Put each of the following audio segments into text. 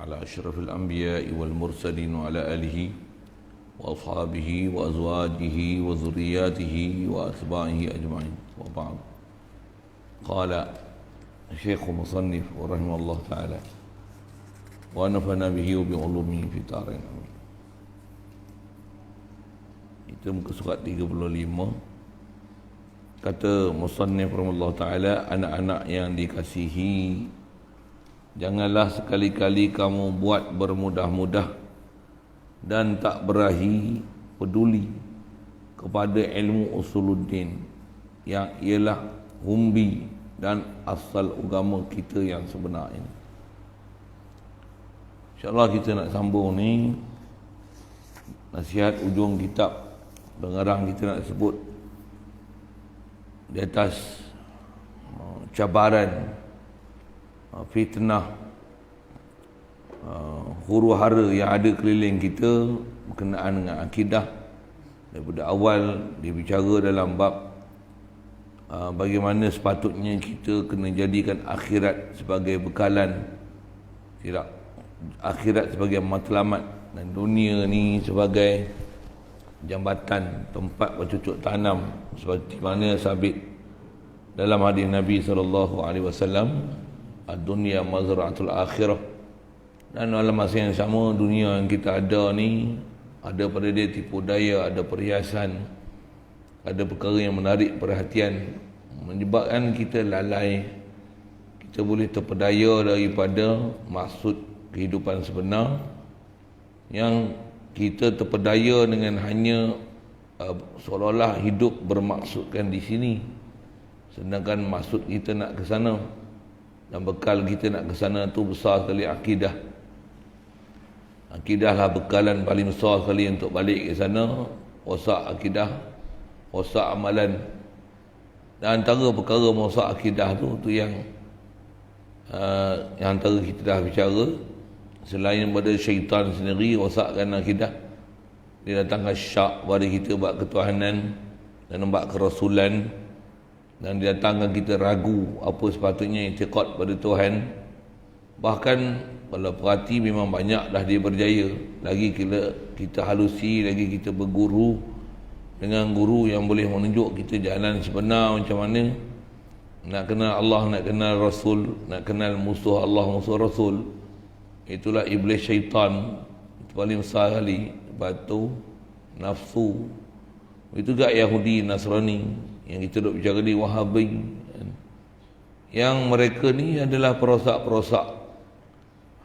على أشرف الأنبياء والمرسلين وعلى آله وأصحابه وأزواجه وذرياته وأتباعه أجمعين وبعد. قال الشيخ مصنف ورحمه الله تعالى ونفعنا به وبعلومه في الدارين. Itu muka surat 35. Kata Musannif rahimahullah ta'ala, anak-anak yang dikasihi, janganlah sekali-kali kamu buat bermudah-mudah dan tak berahi peduli kepada ilmu usuluddin, yang ialah humbi dan asal agama kita yang sebenar ini. InsyaAllah kita nak sambung ni nasihat ujung kitab pengarang kita nak sebut di atas cabaran, fitnah, huru-hara yang ada keliling kita berkenaan dengan akidah. Daripada awal dia bicara dalam bab bagaimana sepatutnya kita kena jadikan akhirat sebagai bekalan, tidak akhirat sebagai matlamat, dan dunia ni sebagai jambatan, tempat bercucuk tanam, seperti mana sabit dalam hadis Nabi SAW, ad-dunya mazra'atul akhirah. Dan dalam masa yang sama, dunia yang kita ada ni ada pada dia tipu daya, ada perhiasan, ada perkara yang menarik perhatian, menyebabkan kita lalai. Kita boleh terpedaya daripada maksud kehidupan sebenar, yang kita terpedaya dengan hanya seolah-olah hidup bermaksudkan di sini, sedangkan maksud kita nak ke sana dan bekal kita nak ke sana tu besar sekali akidah. Akidah lah bekalan paling besar sekali untuk balik ke sana. Rosak akidah, rosak amalan. Dan antara perkara merosak akidah tu yang antara kita dah bicara, selain daripada syaitan sendiri rosakkan akidah, dia datangkan syak pada kita buat ketuhanan dan buat kerasulan, dan dia datangkan kita ragu apa sepatutnya i'tiqad pada Tuhan. Bahkan kalau perhati memang banyak dah dia berjaya. Lagi kita halusi, lagi kita berguru dengan guru yang boleh menunjuk kita jalan sebenar macam mana nak kenal Allah, nak kenal Rasul, nak kenal musuh Allah, musuh Rasul. Itulah iblis syaitan, itu paling besar sekali. Batu, nafsu. Itu juga Yahudi, Nasrani yang kita duk bicara ni, Wahabi, yang mereka ni adalah perosak-perosak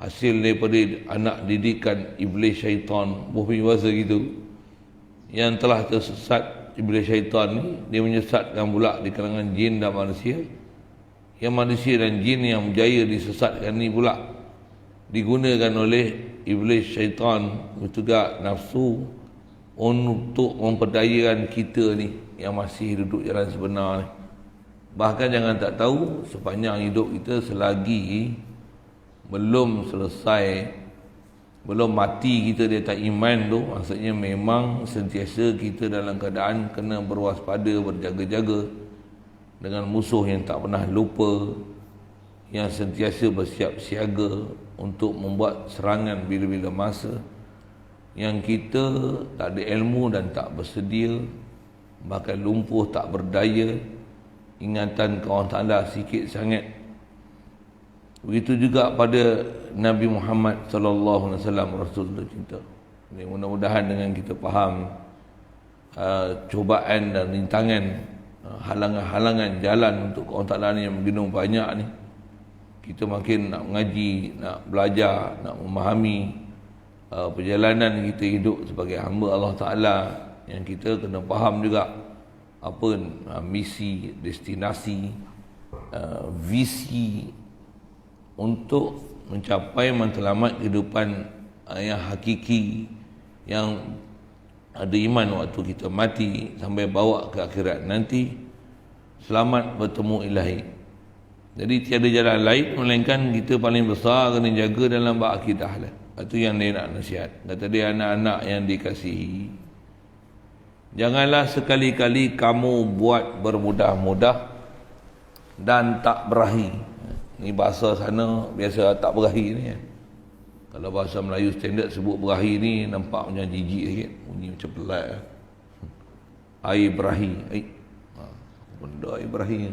hasil daripada anak didikan iblis syaitan, buah gitu, yang telah tersesat. Iblis syaitan ni dia menyesatkan pula di kalangan jin dan manusia, yang manusia dan jin yang berjaya disesatkan ni pula digunakan oleh iblis syaitan, itu juga nafsu, untuk memperdayakan kita ni yang masih duduk jalan sebenar ni. Bahkan jangan tak tahu, sepanjang hidup kita, selagi belum selesai, belum mati kita dia tak iman tu, maksudnya memang sentiasa kita dalam keadaan kena berwaspada, berjaga-jaga dengan musuh yang tak pernah lupa, yang sentiasa bersiap siaga untuk membuat serangan bila-bila masa, yang kita tak ada ilmu dan tak bersedia, bahkan lumpuh, tak berdaya, ingatan ke Allah Ta'ala sikit sangat. Begitu juga pada Nabi Muhammad SAW, Rasul tercinta. Mudah-mudahan dengan kita faham cubaan dan rintangan, halangan-halangan jalan untuk Allah Ta'ala ni yang begitu banyak ni, kita makin nak mengaji, nak belajar, nak memahami perjalanan kita hidup sebagai hamba Allah Ta'ala, yang kita kena faham juga apa misi, destinasi, visi untuk mencapai matlamat kehidupan yang hakiki, yang ada iman waktu kita mati sampai bawa ke akhirat nanti, selamat bertemu ilahi. Jadi tiada jalan lain melainkan kita paling besar kena jaga dalam bab akidah lah. Itu yang dia nak nasihat. Kata dia, anak-anak yang dikasihi, janganlah sekali-kali kamu buat bermudah-mudah dan tak berahi. Ni bahasa sana biasa tak berahi ni kan. Kalau bahasa Melayu standard sebut berahi ni nampak macam jijik sikit, bunyi macam pelat. Air berahi. Benda air berahi.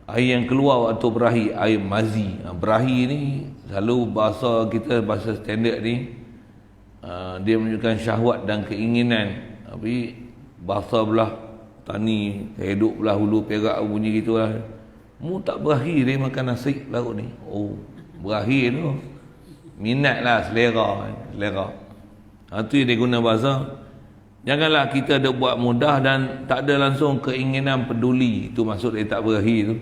Air yang keluar waktu berahi, air mazi. Berahi ni selalu bahasa kita, bahasa standard ni, dia menunjukkan syahwat dan keinginan. Tapi bahasa belah tani, hidup belah hulu perak bunyi gitu lah. Mu tak berahi dia makan nasi laut ni. Oh, berahi tu minat lah, selera. Tu yang dia guna bahasa. Janganlah kita ada buat mudah dan tak ada langsung keinginan peduli. Itu maksud dia tak berahi tu.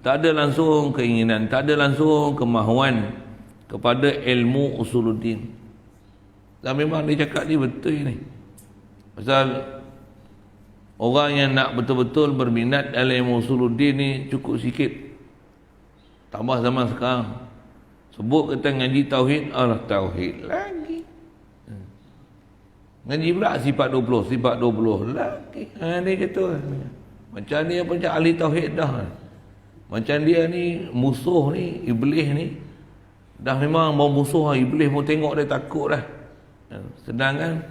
Tak ada langsung keinginan, tak ada langsung kemahuan kepada ilmu usuluddin. Dan memang dia cakap ni betul ni. Pasal orang yang nak betul-betul berminat dalam ilmu usuluddin ni cukup sikit. Tambah zaman sekarang. Sebut kata ngaji tauhid, Allah tauhid lagi. Ngaji pula sifat 20 lagi. Dia kata macam ni apa macam ahli tauhid dah. Macam dia ni musuh ni, iblis ni dah memang mau musuh iblis, mau tengok dia takut dah. Sedangkan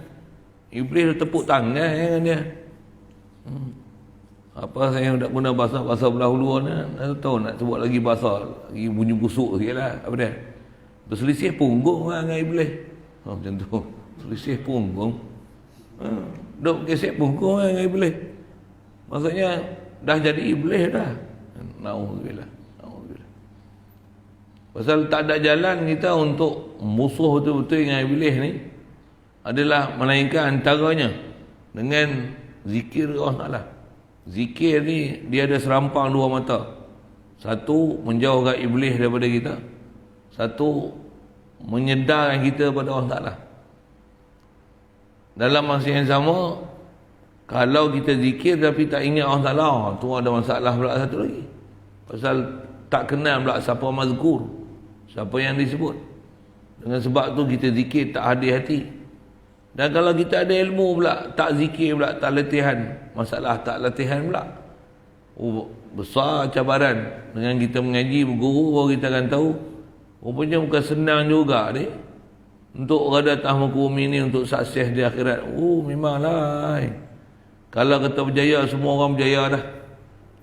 iblis dah tepuk tangan dengan dia. Apa saya nak guna bahasa belah-hulu ni, tak tahu nak sebut lagi bahasa lagi bunyi busuk sikitlah. Apa dia? Berselisih punggung lah dengan iblis. Macam tu. Selisih punggung. Duk gesek punggung lah dengan iblis. Maksudnya dah jadi iblis dah. Na'udzubillah. Pasal tak ada jalan kita untuk musuh betul-betul dengan iblis ni adalah melainkan antaranya dengan zikir Allah Ta'ala. Zikir ni dia ada serampang dua mata. Satu, menjauhkan iblis daripada kita. Satu, menyedarkan kita pada Allah Ta'ala. Dalam masa yang sama, kalau kita zikir tapi tak ingat Allah Ta'ala, tu ada masalah pula satu lagi. Pasal tak kenal pula siapa mazkur, siapa yang disebut. Dengan sebab tu kita zikir tak hadir hati. Dan kalau kita ada ilmu pula, tak zikir pula, tak latihan, masalah tak latihan pula. Besar cabaran. Dengan kita mengaji, berguru, baru kita akan tahu. Rupanya bukan senang juga ni. Untuk orang datang muka bumi ni, untuk sukses di akhirat. Memanglah. Kalau kita berjaya, semua orang berjaya dah.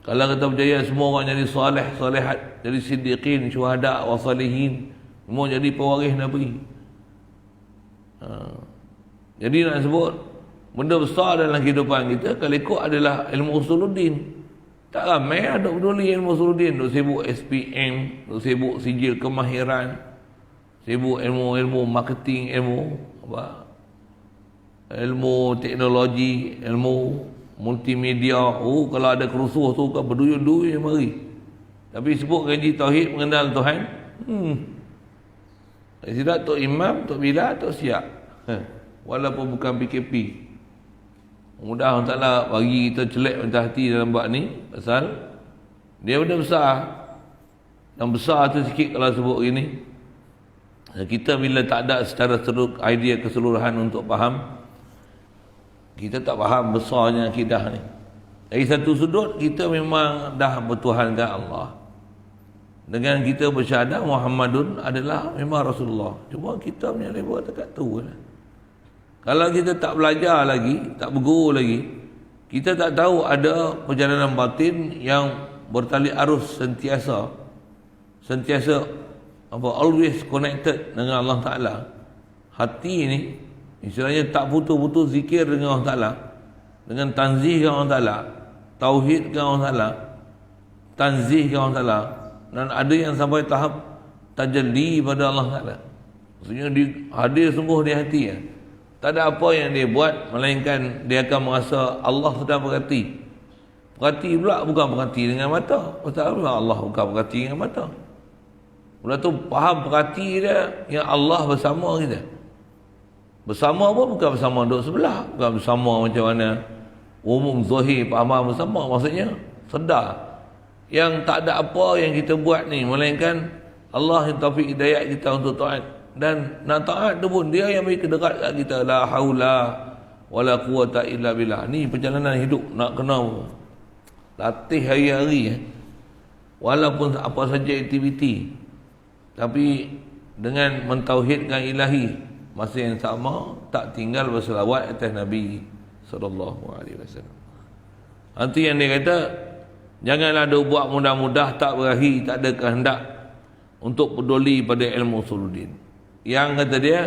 Kalau kita berjaya, semua orang jadi salih, salihat, jadi siddiqin, syuhada, wa salihin. Semua jadi pewaris Nabi. Jadi nak sebut benda besar dalam kehidupan kita kalau ikut adalah ilmu usuluddin. Tak ramai ada peduli ilmu usuluddin. Duk sibuk SPM, duk sibuk sijil kemahiran, sibuk ilmu marketing, ilmu teknologi, ilmu multimedia. Kalau ada kerusuh tu kan berduyun-duyun mari. Tapi sebut ngaji tauhid, mengenal Tuhan. Tidak Tok Imam, Tok Bilal, Tok Siap. Walaupun bukan PKP. Mudah Allah Ta'ala bagi kita celek mentah hati dalam bab ni. Pasal dia benda besar. Dan besar tu sikit kalau sebut gini. Kita bila tak ada secara idea keseluruhan untuk faham, kita tak faham besarnya akidah ni. Dari satu sudut, kita memang dah bertuhankan Allah. Dengan kita bersyahadah Muhammadun adalah memang Rasulullah. Cuma kita punya level dekat tu lah. Kalau kita tak belajar lagi, tak berguru lagi, kita tak tahu ada perjalanan batin yang bertali arus sentiasa always connected dengan Allah Ta'ala. Hati ni istilahnya tak putus-putus zikir dengan Allah Ta'ala, dengan tanzih dengan Allah Ta'ala, tauhid dengan Allah Ta'ala, tanzih dengan Allah Ta'ala, dan ada yang sampai tahap tajalli pada Allah Ta'ala. Maksudnya hadir sungguh di hati ya. Tak ada apa yang dia buat melainkan dia akan merasa Allah sedang perhati. Perhati pula bukan perhati dengan mata. Pasal Allah bukan perhati dengan mata. Pula tu faham perhati dia yang Allah bersama kita. Bersama pun bukan bersama duduk sebelah, bukan bersama macam mana umum zahir faham bersama. Maksudnya sedar yang tak ada apa yang kita buat ni melainkan Allah yang taufik hidayat kita untuk taat. Dan nak taat tu pun dia yang beri kedekat kat kita. La haula wala quwata illa billah. Ni perjalanan hidup nak kena latih hari-hari. Walaupun apa saja aktiviti, tapi dengan mentauhidkan ilahi, masa yang sama tak tinggal berselawat atas Nabi sallallahu alaihi wasallam. Itu yang dia kata, janganlah dia buat mudah-mudah, tak berahi, tak ada kehendak untuk peduli pada ilmu usuluddin. Yang kata dia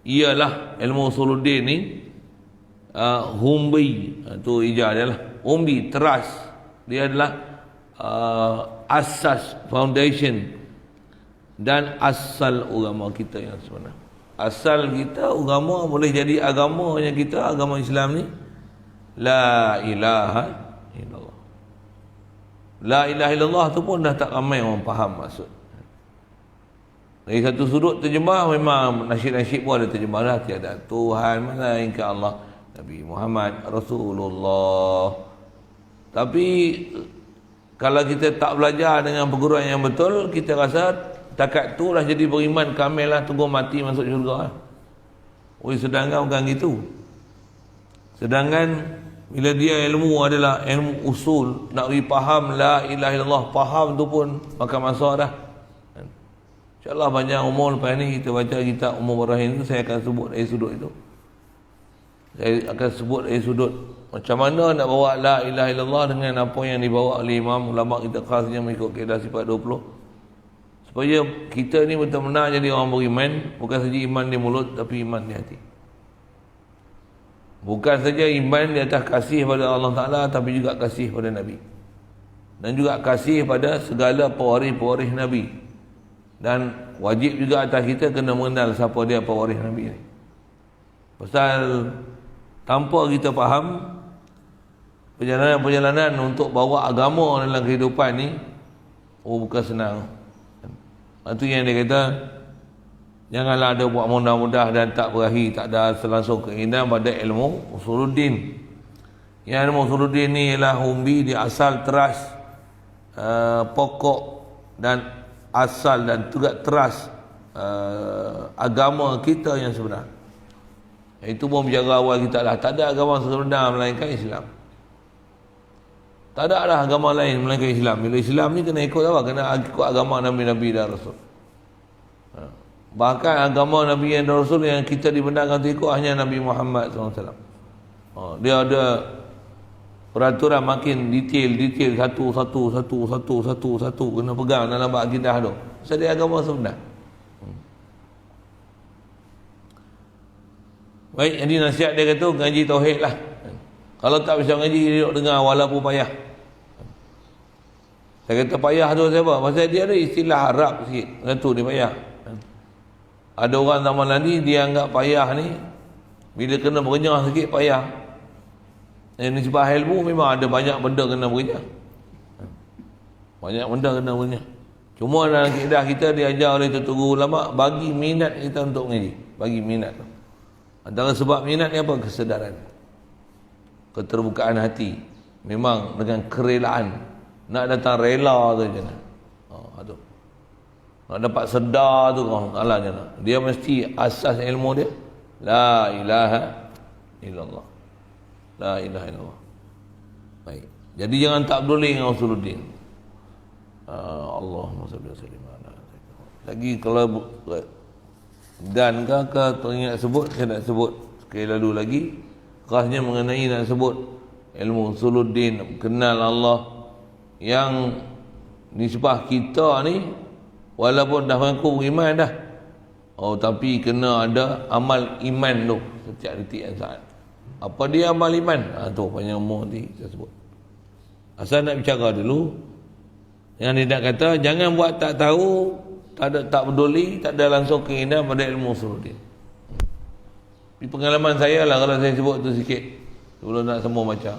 ialah ilmu usuluddin ni humbi, tu ijaz dia lah. Humbi, teras, dia adalah asas, foundation dan asal agama kita yang sebenar. Asal kita agama boleh jadi agamanya kita, agama Islam ni la ilaha illallah. La ilaha illallah tu pun dah tak ramai orang faham maksud. Dari satu sudut terjemah memang nasyid-nasyid pun ada terjemah dah, tiada Tuhan melainkan Allah, Nabi Muhammad Rasulullah. Tapi kalau kita tak belajar dengan perguruan yang betul, kita rasa takat tu lah jadi beriman kamil lah, tunggu mati masuk syurga lah. Sedangkan bukan gitu. Sedangkan bila dia ilmu adalah ilmu usul, nak beri faham la ilaha illallah, faham tu pun makan masa dah. InsyaAllah banyak umur lepas ni kita baca kitab Umur Rahim tu, saya akan sebut dari sudut itu. Saya akan sebut dari sudut macam mana nak bawa la ilaha illallah dengan apa yang dibawa oleh imam ulama kita khasnya mengikut kaedah sifat 20, supaya kita ni betul-betul jadi orang beriman, bukan saja iman di mulut tapi iman di hati. Bukan saja iman di atas kasih pada Allah Ta'ala, tapi juga kasih pada Nabi, dan juga kasih pada segala pewaris-pewaris Nabi. Dan wajib juga atas kita kena mengenal siapa dia pewaris Nabi ni. Pasal tanpa kita faham, perjalanan-perjalanan untuk bawa agama dalam kehidupan ni bukan senang. Itu yang dia kata, janganlah ada buat mudah-mudah dan tak berahi, tak ada selangsung keinginan pada ilmu usuluddin. Yang ilmu usuluddin ni ialah humbi di asal teras, pokok dan asal dan juga teras agama kita yang sebenar. Itu pun menjaga awal kita lah. Tak ada agama sebenar melainkan Islam. Tak ada lah agama lain melainkan Islam. Bila Islam ni kena ikut apa? Kena ikut agama Nabi-Nabi dan Rasul. Bahkan agama Nabi dan Rasul yang kita dibenarkan untuk ikut hanya Nabi Muhammad SAW. Dia ada peraturan makin detail satu kena pegang dalam bab akidah tu. Sebab dia agama sebenar. Baik, jadi nasihat dia kata ngaji tauhid lah. Kalau tak bisa ngaji, duduk dengar walaupun payah. Saya kata payah tu siapa? Pasal dia ada istilah Arab sikit. Itu dia payah. Ada orang zaman nanti dia anggap payah ni bila kena berenyah sikit payah. Yang nisbah ilmu memang ada banyak benda kena berenyah. Banyak benda kena berenyah. Cuma dalam kaedah kita diajar oleh tutur ulama, bagi minat kita untuk mengaji. Bagi minat. Antara sebab minat ni apa? Kesedaran, keterbukaan hati. Memang dengan kerelaan. Nak datang rela tu je nak. Nak dapat sedar tu Allah je nak. Dia mesti asas ilmu dia la ilaha illallah. La ilaha illallah. Baik. Jadi jangan tak peduli dengan usuluddin. Allahumma salli wa sallim ala. Lagi kalau dan ke teringat sebut, saya nak sebut sekali lalu lagi, khasnya mengenai nak sebut ilmu usuluddin, kenal Allah, yang nisbah kita ni walaupun dah mengaku beriman dah, tapi kena ada amal iman tu setiap detik dan saat. Apa dia amal iman? Tu panjang umur nanti saya sebut. Asal nak bicara dulu, yang dia nak kata jangan buat tak tahu, tak peduli, tak ada langsung keinginan pada ilmu usuluddin. Di pengalaman saya lah, kalau saya sebut tu sikit sebelum nak semua baca,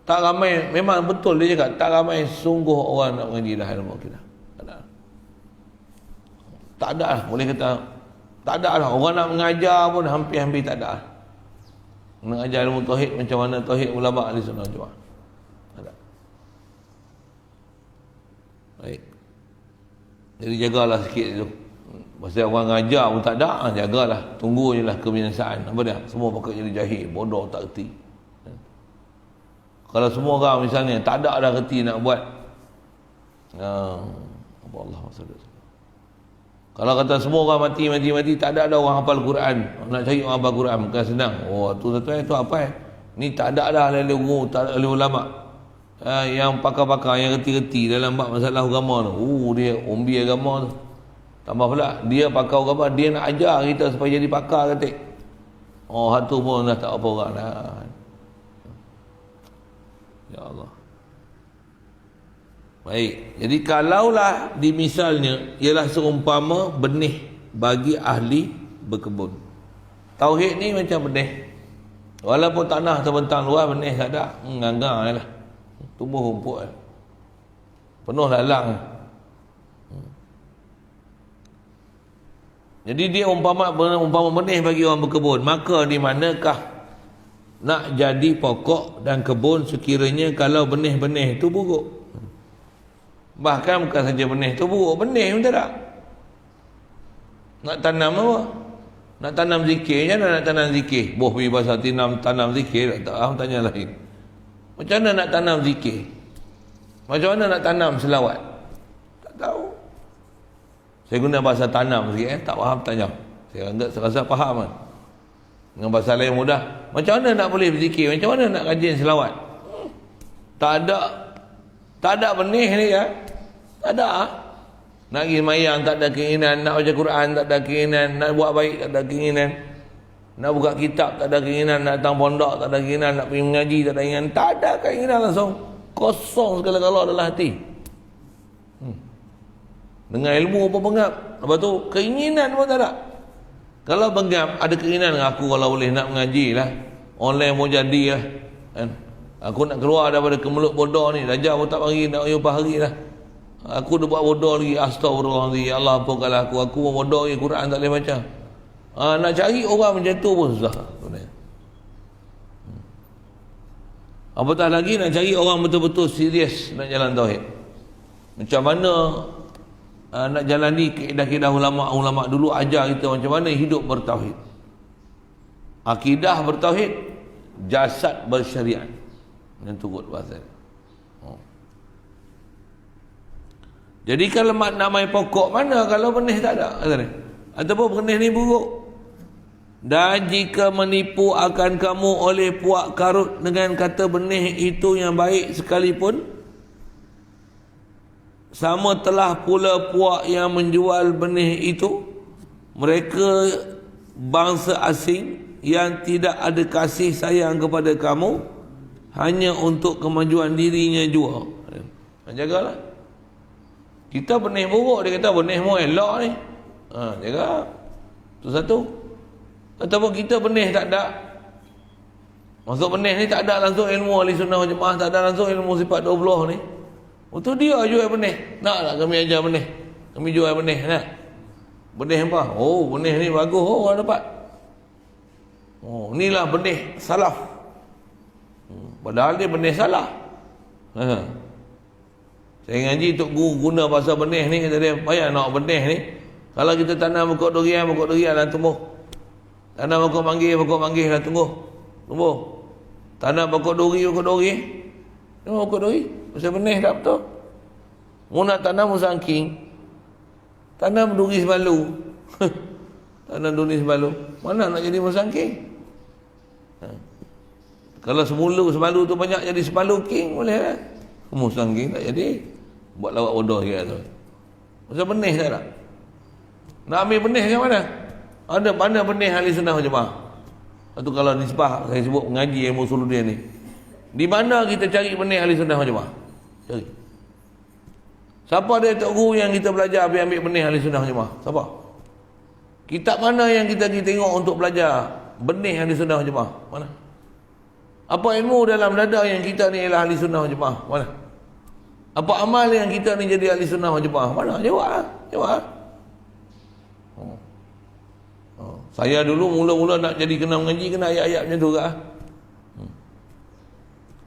tak ramai, memang betul dia cakap, tak ramai sungguh orang nak mengaji dah ilmu akidah. Tak ada lah, boleh kata tak ada lah. Orang nak mengajar pun hampir-hampir tak ada lah. Mengajar ilmu tauhid macam mana tauhid ulama ahli sunnah wal jamaah. Tak ada. Baik. Jadi jagalah sikit tu. Pasal orang ngajar pun tak ada, jagalah. Tunggu je lah kebinasaan. Apa dia? Semua pakai jadi jahil, bodoh, tak erti. Kalau semua orang misalnya tak ada dah reti nak buat, apa Allah maksudnya. Kalau kata semua orang mati, tak ada orang hafal Quran. Nak cari orang hafal Quran bukan senang. Oh, tu satu tu apa ni tak ada dah ahli guru, tak ada ahli ulama. Yang pakar-pakar, yang reti-reti dalam bab masalah agama tu. Dia umbi agama tu. Tambah pula, dia pakar agama, dia nak ajar kita supaya jadi pakar ketik. Oh, hatu pun dah tak apa orang dah. Ya Allah. Baik, jadi kalaulah dimisalnya ialah seumpama benih bagi ahli berkebun. Tauhid ni macam benih. Walaupun tanah terbentang luas, benih tak ada, nganggar lah. Tumbuh rumput lah. Penuh lalang. Jadi dia umpama benih bagi orang berkebun. Maka di manakah nak jadi pokok dan kebun sekiranya kalau benih-benih itu buruk? Bahkan bukan saja benih tu buruk, benih pun tak ada. Nak tanam apa? Nak tanam zikir, macam mana nak tanam zikir? Boh pergi bahasa tanam zikir, tak tahu tanya lain. Macam mana nak tanam zikir? Macam mana nak tanam selawat? Tak tahu. Saya guna bahasa tanam sikit, tak faham tanya. Saya rasa faham kan? Dengan bahasa lain mudah. Macam mana nak boleh berzikir? Macam mana nak rajin selawat? Tak ada benih ni ya. Tak ada. Nak pergi semayang tak ada keinginan, nak baca Quran tak ada keinginan, nak buat baik tak ada keinginan, nak buka kitab tak ada keinginan, nak datang pondok tak ada keinginan, nak pergi mengaji tak ada keinginan. Tak ada keinginan langsung. Kosong segala-gala dalam hati. Dengan ilmu apa bengap. Lepas tu keinginan pun tak ada. Kalau bengap ada keinginan, aku kalau boleh nak mengaji lah, online pun jadi lah kan? Aku nak keluar daripada kemelut bodoh ni, darjah pun tak bagi, nak upah hari lah. Aku dah buat bodoh lagi, astagfirullahaladzim, ya Allah ampunkanlah aku pun bodoh lagi, Quran tak boleh baca. Nak cari orang macam tu pun susah. Apatah lagi nak cari orang betul-betul serius nak jalan tauhid. Macam mana nak jalani kaedah-kaedah ulama' dulu ajar kita macam mana hidup bertauhid. Akidah bertauhid, jasad bersyariat. Yang turut bahasa. Jadi kalau nak main pokok mana kalau benih tak ada? Ataupun benih ni buruk. Dan jika menipu akan kamu oleh puak karut dengan kata benih itu yang baik sekalipun, sama telah pula puak yang menjual benih itu, mereka bangsa asing yang tidak ada kasih sayang kepada kamu, hanya untuk kemajuan dirinya jua. Jagalah. Kita benih buruk, dia kata benih mu elok ni. Jaga. Itu satu. Ataupun kita benih tak ada. Maksud benih ni tak ada langsung ilmu ahli sunnah wal jemaah, tak ada langsung ilmu sifat 20 ni. Itu dia jual benih. Nak tak kami ajar benih? Kami jual benih nak. Benih apa? Oh, benih ni bagus. Oh, orang dapat. Oh, inilah benih salaf. Padahal dia benih salah. Saya ngaji untuk guna bahasa benih ni, kata dia, payah nak benih ni. Kalau kita tanam pokok durian dah tumbuh. Tanam pokok manggis dah tumbuh. Tanam pokok duri. Tanam pokok duri. Pasal benih tak betul. Mu nak tanam musangking, tanam duri sebalu. Tanam duri sebalu. Mana nak jadi musangking? Kalau semula sebalu tu banyak jadi sebalu king boleh lah. Musangking tak jadi. Buat lawak bodoh dia tu. Pasal benih tak ada. Nak ambil benih macam mana? Ada mana benih ahli sunnah wal jemaah? Itu kalau nisbah saya sebut mengaji ilmu usuluddin ni. Di mana kita cari benih ahli sunnah wal jemaah? Cari. Siapa dia tok guru yang kita belajar ambil benih ahli sunnah wal jemaah? Siapa? Kitab mana yang kita pergi tengok untuk belajar benih ahli sunnah wal jemaah? Mana? Apa ilmu dalam dada yang kita ni ialah ahli sunnah wal jemaah? Mana? Apa amal yang kita ni jadi ahli sunnah wal jemaah? Mana? Jawab. Saya dulu mula-mula nak jadi kena mengaji, kena ayat-ayat macam tu kan.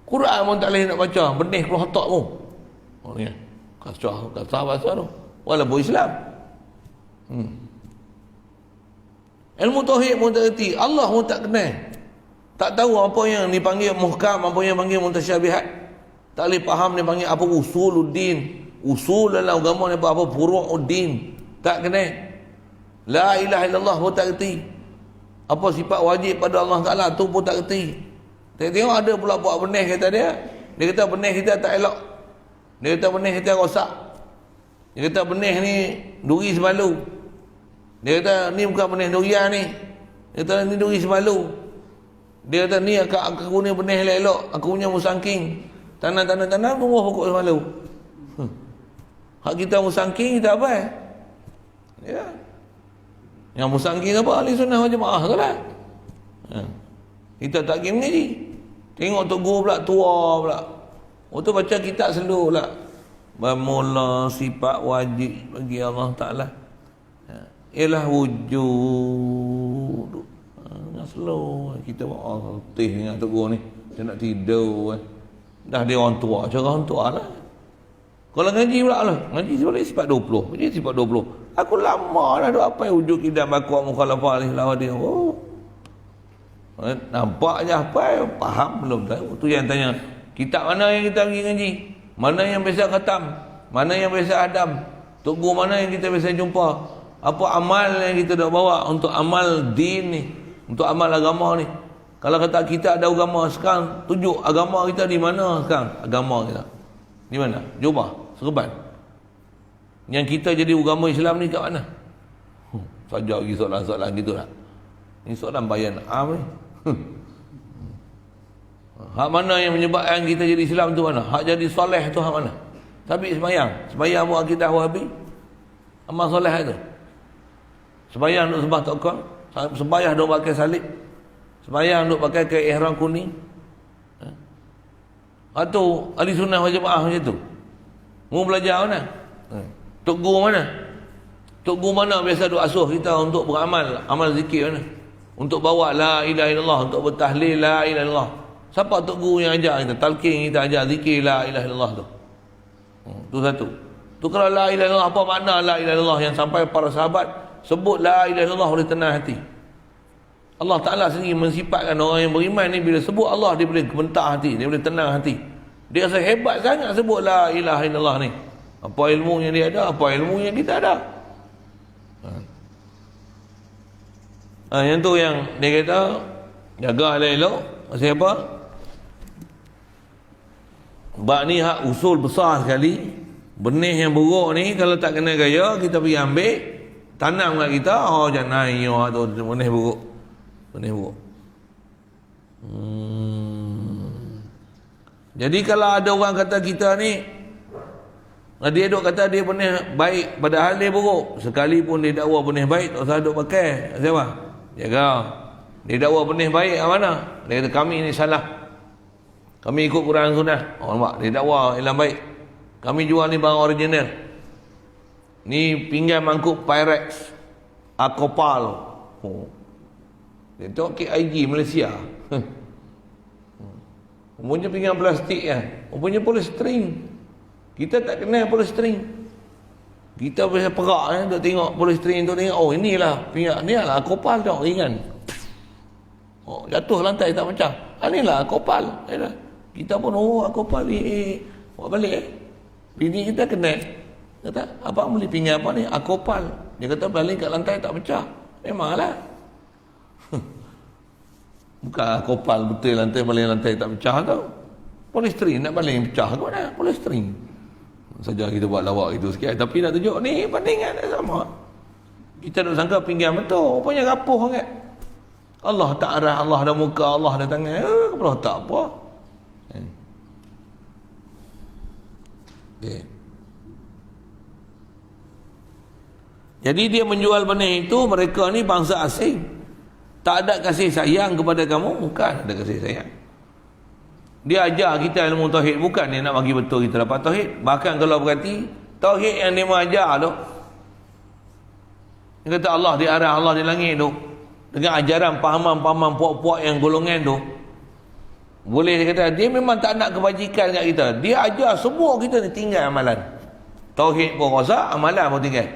Quran pun tak boleh nak baca, benih keluar otak pun. Ni kata bahasa tu. Walaupun Islam. Ilmu tauhid pun tak erti, Allah pun tak kenal. Tak tahu apa yang dipanggil muhkam, apa yang dipanggil mutasyabihat. Tak boleh faham dia panggil apa usuluddin. Usul dalam agama ni apa furu'uddin. Tak kenal. La ilaha illallah pun tak reti. Apa sifat wajib pada Allah Ta'ala tu pun tak reti. Tengok ada pula buat benih kata dia. Dia kata benih kita tak elok. Dia kata benih kita rosak. Dia kata benih ni duri semalu. Dia kata ni bukan benih durian ni. Dia kata ni duri semalu. Dia kata ni aku ni benih elok. Aku punya musangking. Tanam tumbuh pokok semalu. Hak kita musangking kita apa ya. Yang musangking apa? Ahli sunnah wal jamaah ke lah. Kita tak pergi mengaji. Tengok Tok Guru pula tua pula. Waktu baca kitab selur pula. Bermula sifat wajib bagi Allah Ta'ala ialah wujud. Selur kita buat letih dengan Tok Guru ni. Dia nak tidur dah dia orang tua. Cara orang tua lah. Kalau ngaji pula lah. Ngaji sebalik sifat 20. Ngaji sifat 20. Aku lama dah duk apa wujud kita bakwa mukhalafah ni lawan dia. Oh. Nampak je apa, faham belum tahu. Tu yang tanya, kitab mana yang kita pergi ngaji? Mana yang biasa khatam? Mana yang biasa hadam? Tok Guru mana yang kita biasa jumpa? Apa amal yang kita dah bawa untuk amal din ni? Untuk amal agama ni? Kalau kata kita ada agama sekarang, tunjuk agama kita di mana sekarang? Agama kita di mana? Jubah, Serban. Yang kita jadi agama Islam ni kat mana? Saja lagi soalan-soalan gitu lah. Ini soalan bayan apa ni? Hak mana yang menyebabkan kita jadi Islam tu mana? Hak jadi soleh tu hak mana? Tapi sembahyang buat akidah Wahabi. Amal soleh itu. Sembahyang duk sembah tokong, sembahyang duk pakai salib. Sembahyang duk pakai ke ihram kuning. Atau ahli sunnah wal jamaah macam tu. Mau belajar mana? Tok Guru mana? Tok Guru mana biasa duk asuh kita untuk beramal, amal zikir mana? Untuk bawa la ilaha illallah, untuk bertahlil la ilaha illallah. Siapa Tok Guru yang ajar kita? Talqin kita ajar zikir la ilaha illallah tu. Tu satu. Tu kalau la ilaha illallah, apa makna la ilaha illallah yang sampai para sahabat sebut la ilaha illallah oleh tenang hati. Allah Ta'ala sendiri mensifatkan orang yang beriman ni bila sebut Allah dia boleh gementar hati, dia boleh tenang hati. Dia rasa hebat sangat sebut la ilaha illallah ni. Apa ilmu yang dia ada, apa ilmu yang kita ada. Yang tu yang dia kata jaga elok-elok. Pasal apa? Bab ni hak usul besar sekali. Benih yang buruk ni kalau tak kena gaya kita pergi ambil tanam kat kita, oh jangan naik tu benih buruk. Benih buruk. Jadi kalau ada orang kata kita ni, dia duk kata dia benih baik padahal dia buruk, sekalipun dia dakwa benih baik tak usah duk pakai. Siapa? Jaga. Dia dakwa benih baik kat mana? Dia kata kami ni salah. Kami ikut Quran Sunnah. Oh nampak, dia dakwa ilang baik. Kami jual ni barang original. Ni pinggan mangkuk Pyrex Akopal. Oh. Dia tengok KIG Malaysia. Punya pinggan plastik ya. Punya polystyrene. Kita tak kenal polystyrene. Kita biasa perak duk tengok polystyrene tu, tengok oh inilah pinggan ni lah Akopal tau ringan. Oh jatuh lantai tak pecah. Inilah Akopal. Kita pun oh Akopal buat balik bini kita kenal. Kata apa beli pinggan apa ni? Akopal. Dia kata balik kat lantai tak pecah. Memanglah. Bukan Akopal betul lantai balik lantai tak pecah tau. Polystyrene nak balik pecah ke mana? Polystyrene. Saja kita buat lawak itu sikit tapi nak tunjuk ni bandingan sama. Kita nak sangka pinggan betul, rupanya rapuh sangat. Allah tak arah, Allah ada muka, Allah ada tangan. Kepala tak apa. Okay. Jadi dia menjual benih itu, mereka ni bangsa asing. Tak ada kasih sayang kepada kamu, bukan ada kasih sayang. Dia ajar kita ilmu tauhid, bukan dia nak bagi betul kita dapat tauhid. Bahkan kalau berarti tauhid yang dia mengajar tu, dia kata Allah di arah, Allah di langit tu, dengan ajaran pahaman-pahaman puak-puak yang golongan tu, boleh dia kata dia memang tak nak kebajikan kat kita. Dia ajar semua kita ni tinggal amalan. Tauhid pun rosak, amalan pun tinggal.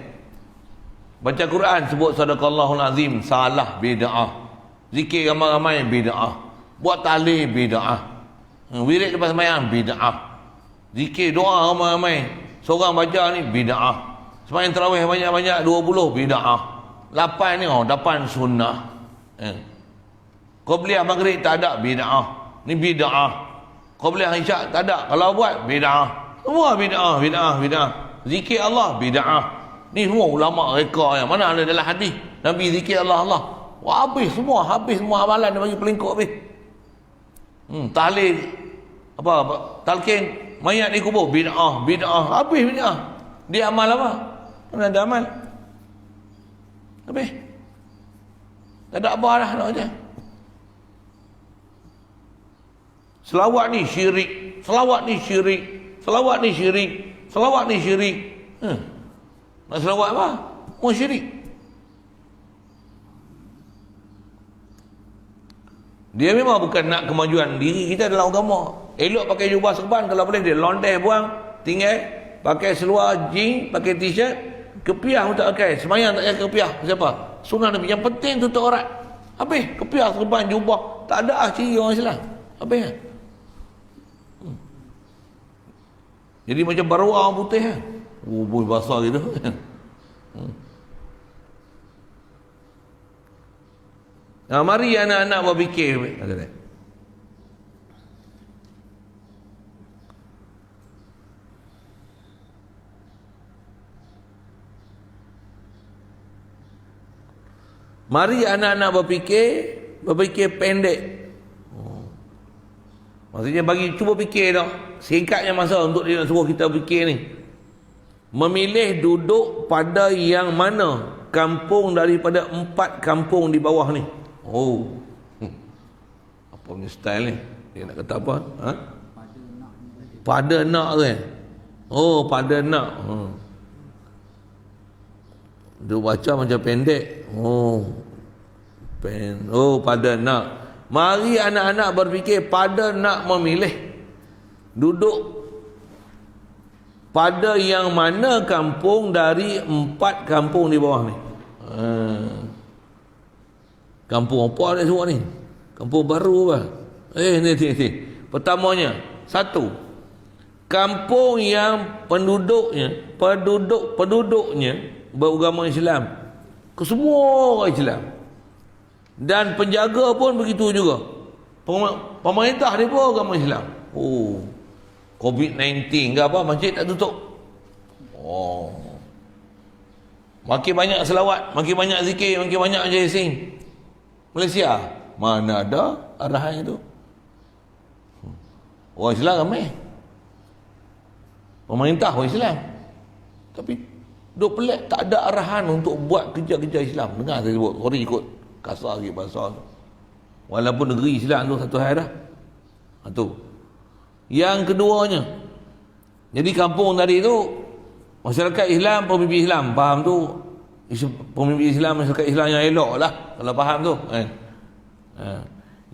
Baca Quran sebut sadaqallahul azim, salah, bid'ah. Zikir ramai-ramai, bid'ah. Buat tahlil, bid'ah. Wirid lepas sembahyang, bid'ah. Zikir doa ramai-ramai, seorang baca ni, bid'ah. Sembahyang tarawih banyak-banyak 20, bid'ah. 8 ni, 8 sunnah. Qabliyah maghrib tak ada, bid'ah. Ni bid'ah. Qabliyah isyak tak ada, kalau buat bid'ah. Semua bid'ah. Zikir Allah bid'ah. Ni semua ulama reka yang mana ada dalam hadis. Nabi zikir Allah. Wah, habis semua amalan dia bagi pelingkuk habis. Tahlil apa talqin mayat di kubur bid'ah, habis bid'ah. Dia amal apa? Mana ada amal? Habis. Tak ada apa dah nak aja. Selawat ni syirik. Nak selawat apa? Mau syirik. Dia memang bukan nak kemajuan diri kita dalam agama. Elok pakai jubah serban, kalau boleh dia lontar buang, tinggal pakai seluar jeans, pakai t-shirt, kepiah pun tak pakai, semayang tak pakai kepiah. Siapa? Sunnah Nabi. Yang penting tutup aurat. Habis kepiah serban jubah, tak ada ciri orang Islam. Habis. Jadi macam baruah orang putih kan. Boy basah gitu. Nah, mari anak-anak berfikir. Mari anak-anak berfikir pendek. Maksudnya cuba fikir dah. Singkatnya masa untuk dia nak suruh kita fikir ni. Memilih duduk pada yang mana kampung daripada 4 kampung di bawah ni. Apa punya style ni? Dia nak kata apa? Pada nak ke? Pada nak. Dia baca macam pendek. Pada nak. Mari anak-anak berfikir pada nak memilih duduk pada yang mana kampung dari 4 kampung di bawah ni. Kampung apa dia semua ni? Kampung baru apa? Ni. Pertamanya, 1. Kampung yang penduduknya beragama Islam. Kesemua orang Islam. Dan penjaga pun begitu juga. Pemerintah dia pun agama Islam. COVID-19 ke apa, masjid tak tutup. Makin banyak selawat, makin banyak zikir, makin banyak jasing. Malaysia mana ada arahan itu? Orang Islam ramai. Pemerintah orang Islam. Tapi duk pelik, tak ada arahan untuk buat kerja-kerja Islam. Dengar saya sebut, sorry ikut kasar lagi bahasa. Walaupun negeri Islam tu satu hal dah. Itu. Yang keduanya, jadi kampung tadi tu masyarakat Islam, pemimpin Islam faham tu, pemimpin Islam, masyarakat Islam yang elok lah kalau faham tu.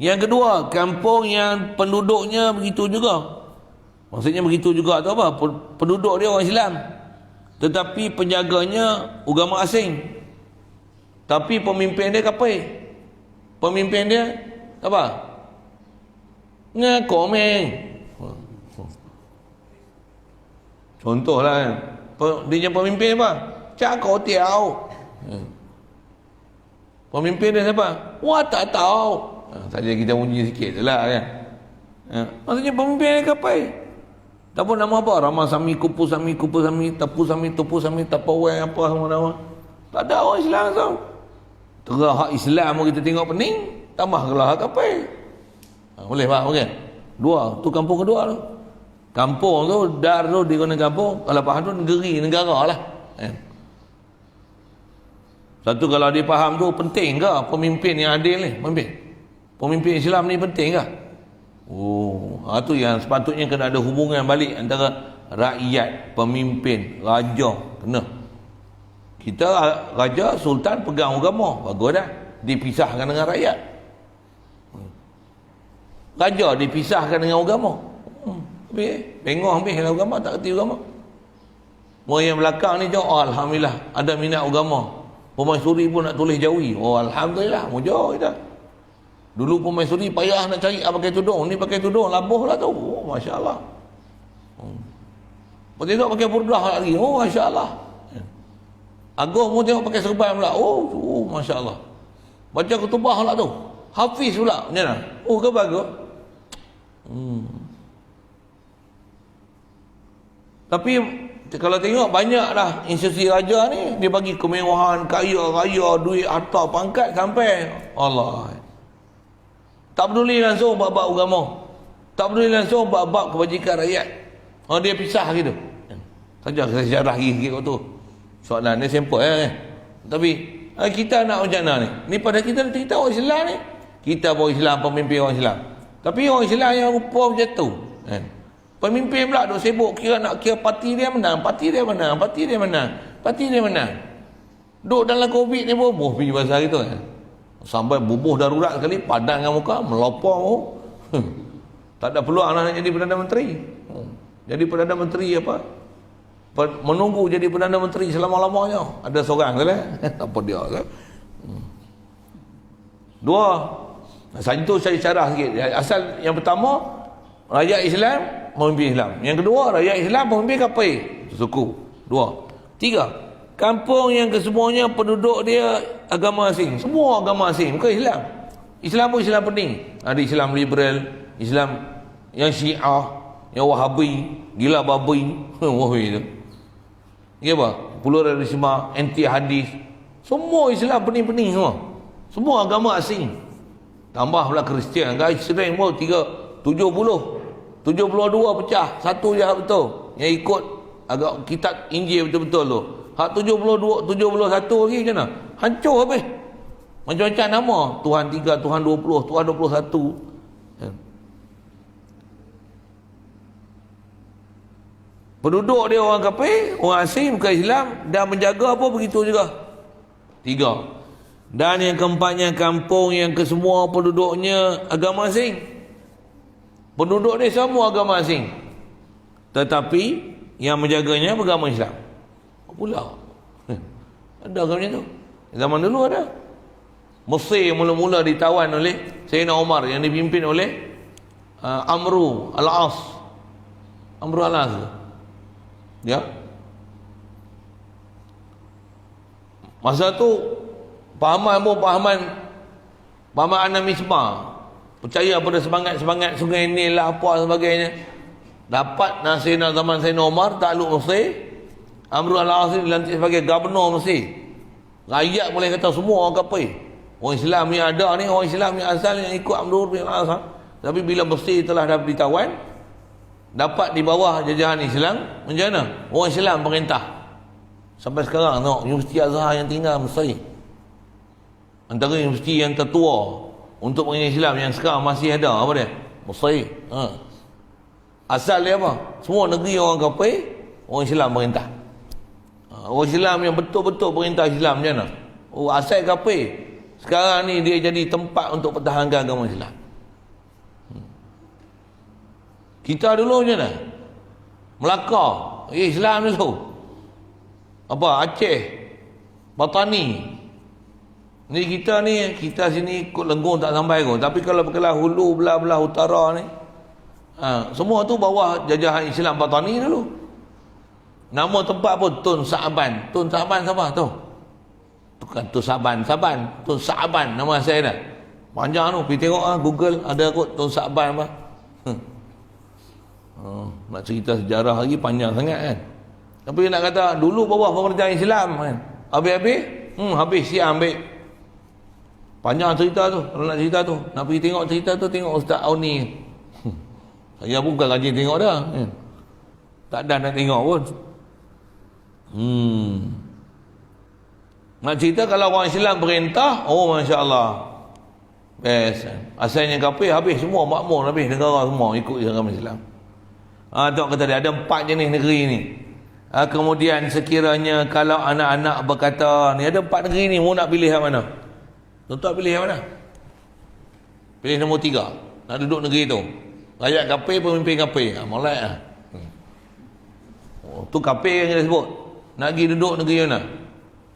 Yang kedua, kampung yang penduduknya begitu juga. Maksudnya begitu juga tu apa? Penduduk dia orang Islam, tetapi penjaganya agama asing. Tapi pemimpin dia kafir. Pemimpin dia apa? Ngakomeng. Contohlah kan, dia pemimpin apa? Cakap tiao. Pemimpin dia siapa? Wah tak tahu. Saja kita bunyi sikit je lah kan. Maksudnya pemimpin dia kapai. Tak pun nama apa? Ramasami, Kupusami, Tapusami, Tupusami, Tapawai apa semua nama. Tak ada orang Islam tau. Terah hak Islam kita tengok pening, tambah kelah hak kapai. Boleh faham kan? 2, tu kampung kedua tu. Kampung tu, dar tu digunakan kampung. Kalau faham tu negara lah. Satu, kalau dia faham tu penting ke pemimpin yang adil ni? Pemimpin Islam ni penting ke? Tu yang sepatutnya kena ada hubungan balik antara rakyat, pemimpin, raja. Kena. Kita raja, sultan pegang agama. Bagus dah. Dipisahkan dengan rakyat. Raja dipisahkan dengan agama. Bengok habis dalam agama, tak kerti agama. Orang yang belakang ni jawab, alhamdulillah ada minat agama. Pemaisuri pun nak tulis jawi. Alhamdulillah, mujur kita. Dulu pemaisuri payah nak cari pakai tudung, ni pakai tudung labuh lah tu. Masya-Allah. Lepas tu pakai burdah lagi. Masya-Allah. Agong pun tengok pakai serban pula. Oh, Masya Allah. Baca kutubah pula tu. Hafiz pula. Macam mana? Oh, ke bagus? Tapi kalau tengok banyak dah institusi raja ni, dia bagi kemewahan, kaya raya, duit, harta, pangkat sampai Allah. Tak peduli langsung bab-bab agama. Tak peduli langsung bab-bab kebajikan rakyat. Dia pisah gitu. Saja saya syarah sikit waktu tu. Soalan ni simple Tapi kita nak macam mana ni? Ni pada kita orang Islam ni. Kita orang Islam, pemimpin orang Islam. Tapi orang Islam yang rupa macam tu. Pemimpin pula duk sibuk nak kira parti dia menang, parti dia menang, parti dia menang, parti dia menang. Duk dalam Covid ni pun pergi bahasa gitu sampai bubuh darurat sekali, padan dengan muka, melopong. Tak ada peluang nak jadi Perdana Menteri. Jadi Perdana Menteri apa? Menunggu jadi Perdana Menteri selama-lamanya. Ada seorang salah. Apa dia kan? Dua. Saja tu saya syarah sikit. Asal yang pertama, rakyat Islam, pemimpin Islam. Yang kedua, rakyat Islam, pemimpin kafir. Suku. Dua. Tiga. Kampung yang kesemuanya penduduk dia agama asing. Semua agama asing. Bukan Islam. Islam pun Islam pening. Ada Islam liberal, Islam yang Syiah, yang Wahabi, gila babi. Wahabi tu. Ya apa? Pluralisme, anti hadis. Semua Islam pening-pening semua. Semua agama asing. Tambah pula Kristian. Guys, sering pun 72 pecah. Satu je betul. Yang ikut agak kitab Injil betul-betul tu. Hak 71 lagi macam mana? Hancur habis. Macam-macam nama. Tuhan 3, Tuhan 20, Tuhan 21. Penduduk dia orang kafir, orang asing, bukan Islam, dan menjaga apa begitu juga. Tiga. Dan yang keempatnya, kampung yang kesemua penduduknya agama asing. Penduduk dia semua agama asing. Tetapi yang menjaganya beragama Islam. Apa pula? Ada ke macam tu? Zaman dulu ada. Mesir mula-mula ditawan oleh Sayyidina Umar yang dipimpin oleh Amru Al-As. Amru Al-As. Ya. Masa tu pahaman anamisma, percaya pada semangat sungai Nil lah apa sebagainya. Dapat Nasir zaman Sayyidina Umar takluk Mesir. Amru Al-As dilantik sebagai gubernur Mesir. Rakyat boleh kata semua orang kafir. Orang Islam yang ada ni, orang Islam yang asal yang ikut Amru Al-As. Tapi bila Mesir telah dah ditawan, dapat di bawah jajahan Islam, macam mana? Orang Islam perintah. Sampai sekarang tengok Universiti Azhar yang tinggal Mesir, antara universiti yang tertua untuk pengajian Islam yang sekarang masih ada, apa dia? Mesir. Asal dia apa? Semua negeri orang kafir, orang Islam perintah. Orang Islam yang betul-betul perintah Islam macam mana? Oh, asal kafir, sekarang ni dia jadi tempat untuk pertahankan agama Islam. Kita dulu macam mana? Melaka, Islam dulu. Apa? Aceh, Batani. Ni kita sini ikut Lenggong tak sampai kot. Tapi kalau berkelah hulu, belah-belah utara ni, semua tu bawah jajahan Islam Batani dulu. Nama tempat pun Tun Sa'ban. Tun Sa'ban siapa tu? Bukan Tun Sa'ban, Tun Sa'ban nama saya dah. Panjang tu, pergi tengok Google ada kot Tun Sa'ban apa. Nak cerita sejarah lagi panjang sangat kan. Tapi nak kata dulu bawah pemerintahan Islam kan. Habis siap ambil. Panjang cerita tu. Kalau nak cerita tu, nak pergi tengok cerita tu, tengok Ustaz Auni. Saya pun bukan rajin tengok dah kan. Tak ada nak tengok pun. Nak cerita kalau orang Islam perintah, oh Masya Allah, best. Asalnya kafir habis semua, makmur habis, negara semua ikut agama Islam. Tengok kata dia ada 4 jenis negeri ni. Kemudian sekiranya kalau anak-anak berkata ni ada 4 negeri ni, mau nak pilih yang mana? Tuan-tuan pilih yang mana? Pilih nombor 3. Nak duduk negeri tu. Rakyat kafir, pemimpin kafir. Molek lah. Tu kafir yang kita sebut. Nak pergi duduk negeri mana?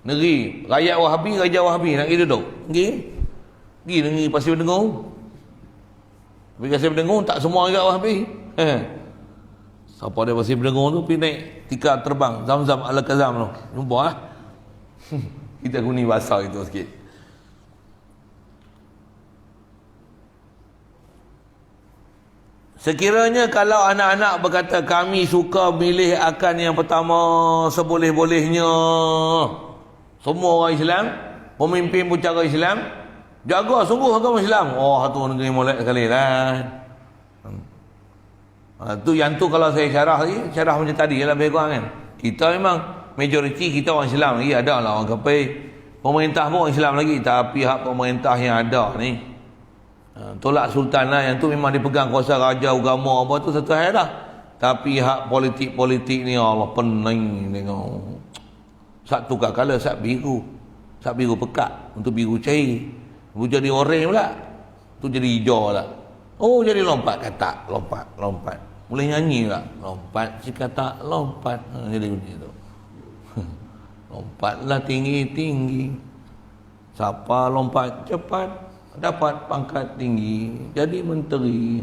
Negeri rakyat Wahabi, Raja Wahabi nak pergi duduk. Pergi negeri Pasir Pendengung. Pergi Pasir Pendengung tak semua rakyat Wahabi. Siapa dia Pasir Pendengung tu pergi naik tikar terbang Zam-Zam Al-Kazam tu. Jumpa lah. Kita guni bahasa itu sikit. Sekiranya kalau anak-anak berkata kami suka milih akan yang pertama seboleh-bolehnya, semua orang Islam, pemimpin pun cara Islam, jaga sungguh agama Islam. Oh, tu negeri molek sekali lah. Tu yang tu kalau saya syarah lagi, syarah macam tadi lah lebih kurang kan. Kita memang majoriti kita orang Islam lagi, ada lah orang kafir. Pemerintah pun orang Islam lagi, tapi hak pemerintah yang ada ni, tolak sultan lah, yang tu memang dipegang kuasa raja agama apa tu satu hal dah. Tapi hak politik-politik ni Allah pening tengok. Sak tukar kala, sak biru pekat untuk biru cair, tu jadi oren pula, tu jadi hijau lah. Oh, jadi lompat katak, lompat boleh nyanyi lah, lompat si katak lompat, jadi begitu. Lompatlah tinggi-tinggi, siapa lompat cepat dapat pangkat tinggi, jadi menteri.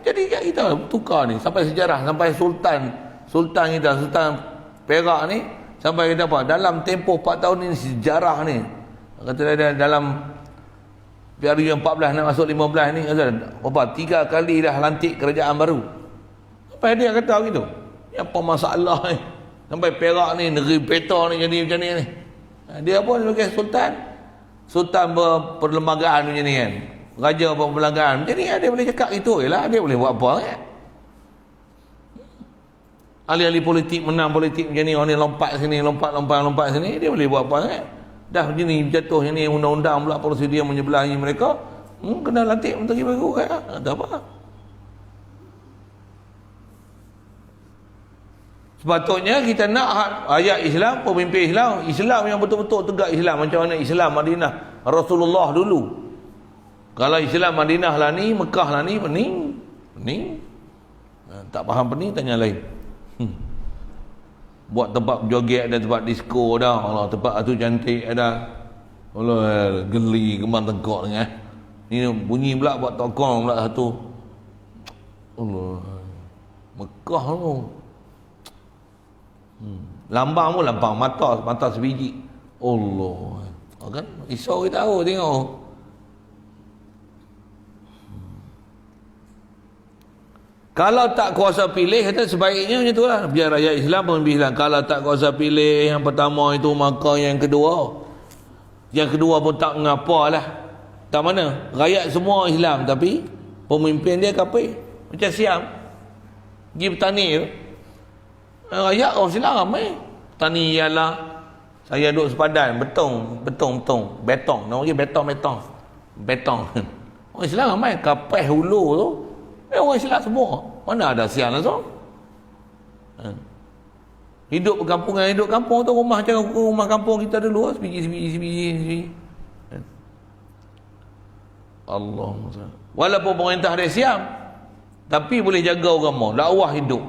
Jadi kita tukar ni sampai sejarah, sampai sultan kita, Sultan Perak ni, sampai kita apa dalam tempoh 4 tahun ni sejarah ni, kata dia dalam hari 14 nak masuk 15 ni, apa 3 kali dah lantik kerajaan baru. Sampai dia kata gitu, apa masalah ni sampai Perak ni negeri peta ni jadi macam ni. Dia apa sebagai sultan perlembagaan macam ni kan, raja perlembagaan macam ni, dia boleh cakap itu jelah, dia boleh buat apa kan. Ahli-ahli politik menang politik macam ni, orang ni lompat sini, lompat sini, dia boleh buat apa kan. Dah macam ni jatuh ni undang-undang pula prosedur menyebelahi mereka, kena lantik menteri baru kan, tak apa. Sepatutnya kita nak ayat Islam, pemimpin Islam yang betul-betul tegak Islam. Macam mana Islam Madinah Rasulullah dulu. Kalau Islam Madinah lah ni, Mekah lah ni, pening. Tak faham pening, tanya lain. Buat tempat joget ada, tempat disco dah. Allah, tempat tu cantik ada. Allah, geli kembang tengkok dengan. Ni bunyi pula buat tokong pula satu. Allah, Mekah tu. Lambang pun lambang mata sebiji. Allah, kan risau kita tahu tengok. Kalau tak kuasa pilih, kata sebaiknya macam tu lah, biar rakyat Islam pemimpin Islam. Kalau tak kuasa pilih yang pertama itu, maka yang kedua pun tak mengapalah. Tak mana rakyat semua Islam tapi pemimpin dia kafir. Macam Siam pergi bertani tu, rakyat orang Islam ramai. Tani ialah saya duduk sepadan betong. Nama dia betong. Orang Islam ramai, kapeh hulu tu orang Islam semua. Mana ada siang langsung. Hidup kampung tu rumah macam rumah kampung kita dulu, sebiji. Allah. Walaupun pemerintah dia Siam, tapi boleh jaga agama, dakwah hidup.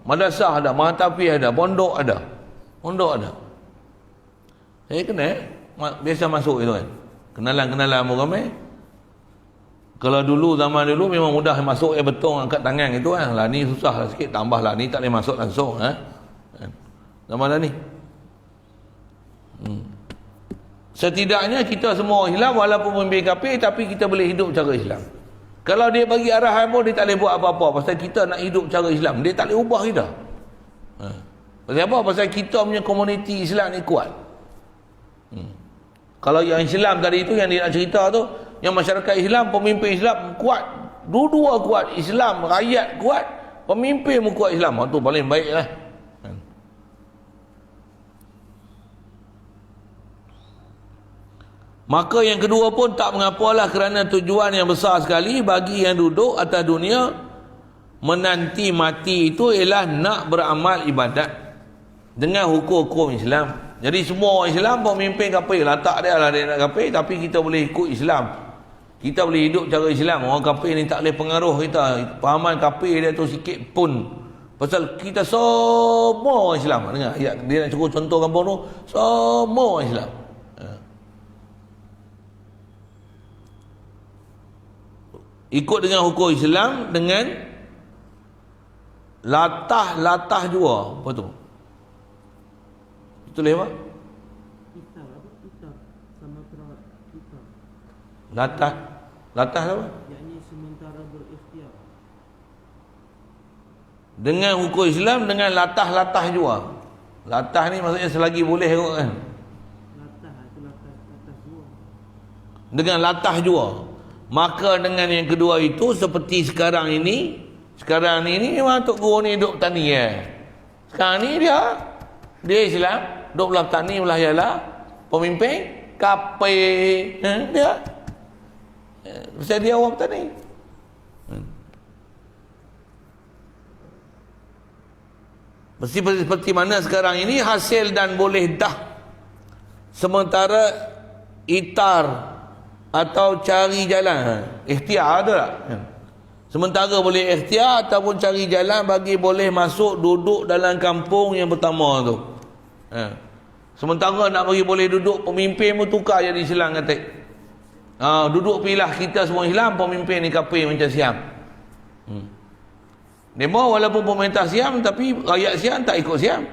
Madrasah ada, mahatafiz ada, pondok ada. Saya kenal, biasa masuk itu kan. Kenalan orang ramai. Kalau zaman dulu memang mudah masuk, betul angkat tangan itu kan. Lah ni susah lah sikit, tambah lah ni tak boleh masuk langsung zaman dah ni. Setidaknya kita semua Islam, walaupun pemimpin kafir, tapi kita boleh hidup cara Islam. Kalau dia bagi arahan pun dia tak boleh buat apa-apa, pasal kita nak hidup cara Islam, dia tak boleh ubah kita. Pasal apa? Pasal kita punya komuniti Islam ni kuat. Kalau yang Islam tadi itu yang dia nak cerita tu, yang masyarakat Islam, pemimpin Islam kuat, dua-dua kuat, Islam rakyat kuat, pemimpin pun kuat Islam, itu paling baik lah. Maka yang kedua pun tak mengapalah, kerana tujuan yang besar sekali bagi yang duduk atas dunia menanti mati itu ialah nak beramal ibadat dengan hukum-hukum Islam. Jadi semua orang Islam, pemimpin kafir lah, tak ada lah dia nak kafir, tapi kita boleh ikut Islam, kita boleh hidup cara Islam. Orang kafir ni tak boleh pengaruh kita, pahaman kafir dia tu sikit pun, pasal kita semua orang Islam. Dengar dia nak cukup contoh kampung tu, semua orang Islam. Ikut dengan hukum Islam, dengan Latah jua. Apa tu? Tulis apa? Latah apa? Yakni sementara berikhtiar. Dengan hukum Islam dengan latah jua. Latah ni maksudnya selagi boleh kot kan. Latah itu latah jua. Dengan latah jua. Maka dengan yang kedua itu seperti sekarang ini memang Tok Guru ni duduk tani Sekarang ni dia Islam, duduk belah tani belah ialah pemimpin kape dia. Pasal dia orang tani. Seperti mana sekarang ini hasil dan boleh dah. Sementara itar atau cari jalan. Ikhtiar ada tak? Sementara boleh ikhtiar ataupun cari jalan bagi boleh masuk duduk dalam kampung yang pertama tu. Sementara nak bagi boleh duduk, pemimpin pun tukar jadi Islam kata. Duduk pilah kita semua Islam, pemimpin ni kafir macam Siam. Demo walaupun pemerintah Siam tapi rakyat Siam tak ikut Siam.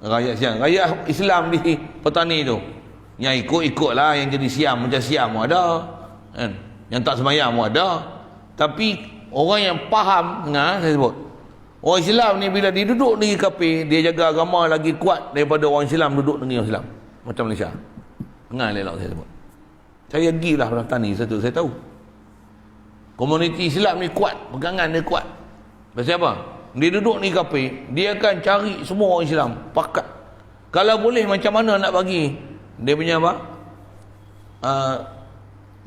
Rakyat Islam di petani tu yang ikut-ikutlah, yang jadi Siam macam Siam pun ada kan? Yang tak sembahyang pun ada. Tapi orang yang faham, saya sebut orang Islam ni bila dia duduk negeri kafir, dia jaga agama lagi kuat daripada orang Islam duduk negeri Islam macam Malaysia. Elok saya sebut. Saya gilah belah tani satu, saya tahu komuniti Islam ni kuat, pegangan dia kuat. Pasal apa? Dia duduk ni kafir, dia akan cari semua orang Islam pakat. Kalau boleh macam mana nak bagi dia punya apa?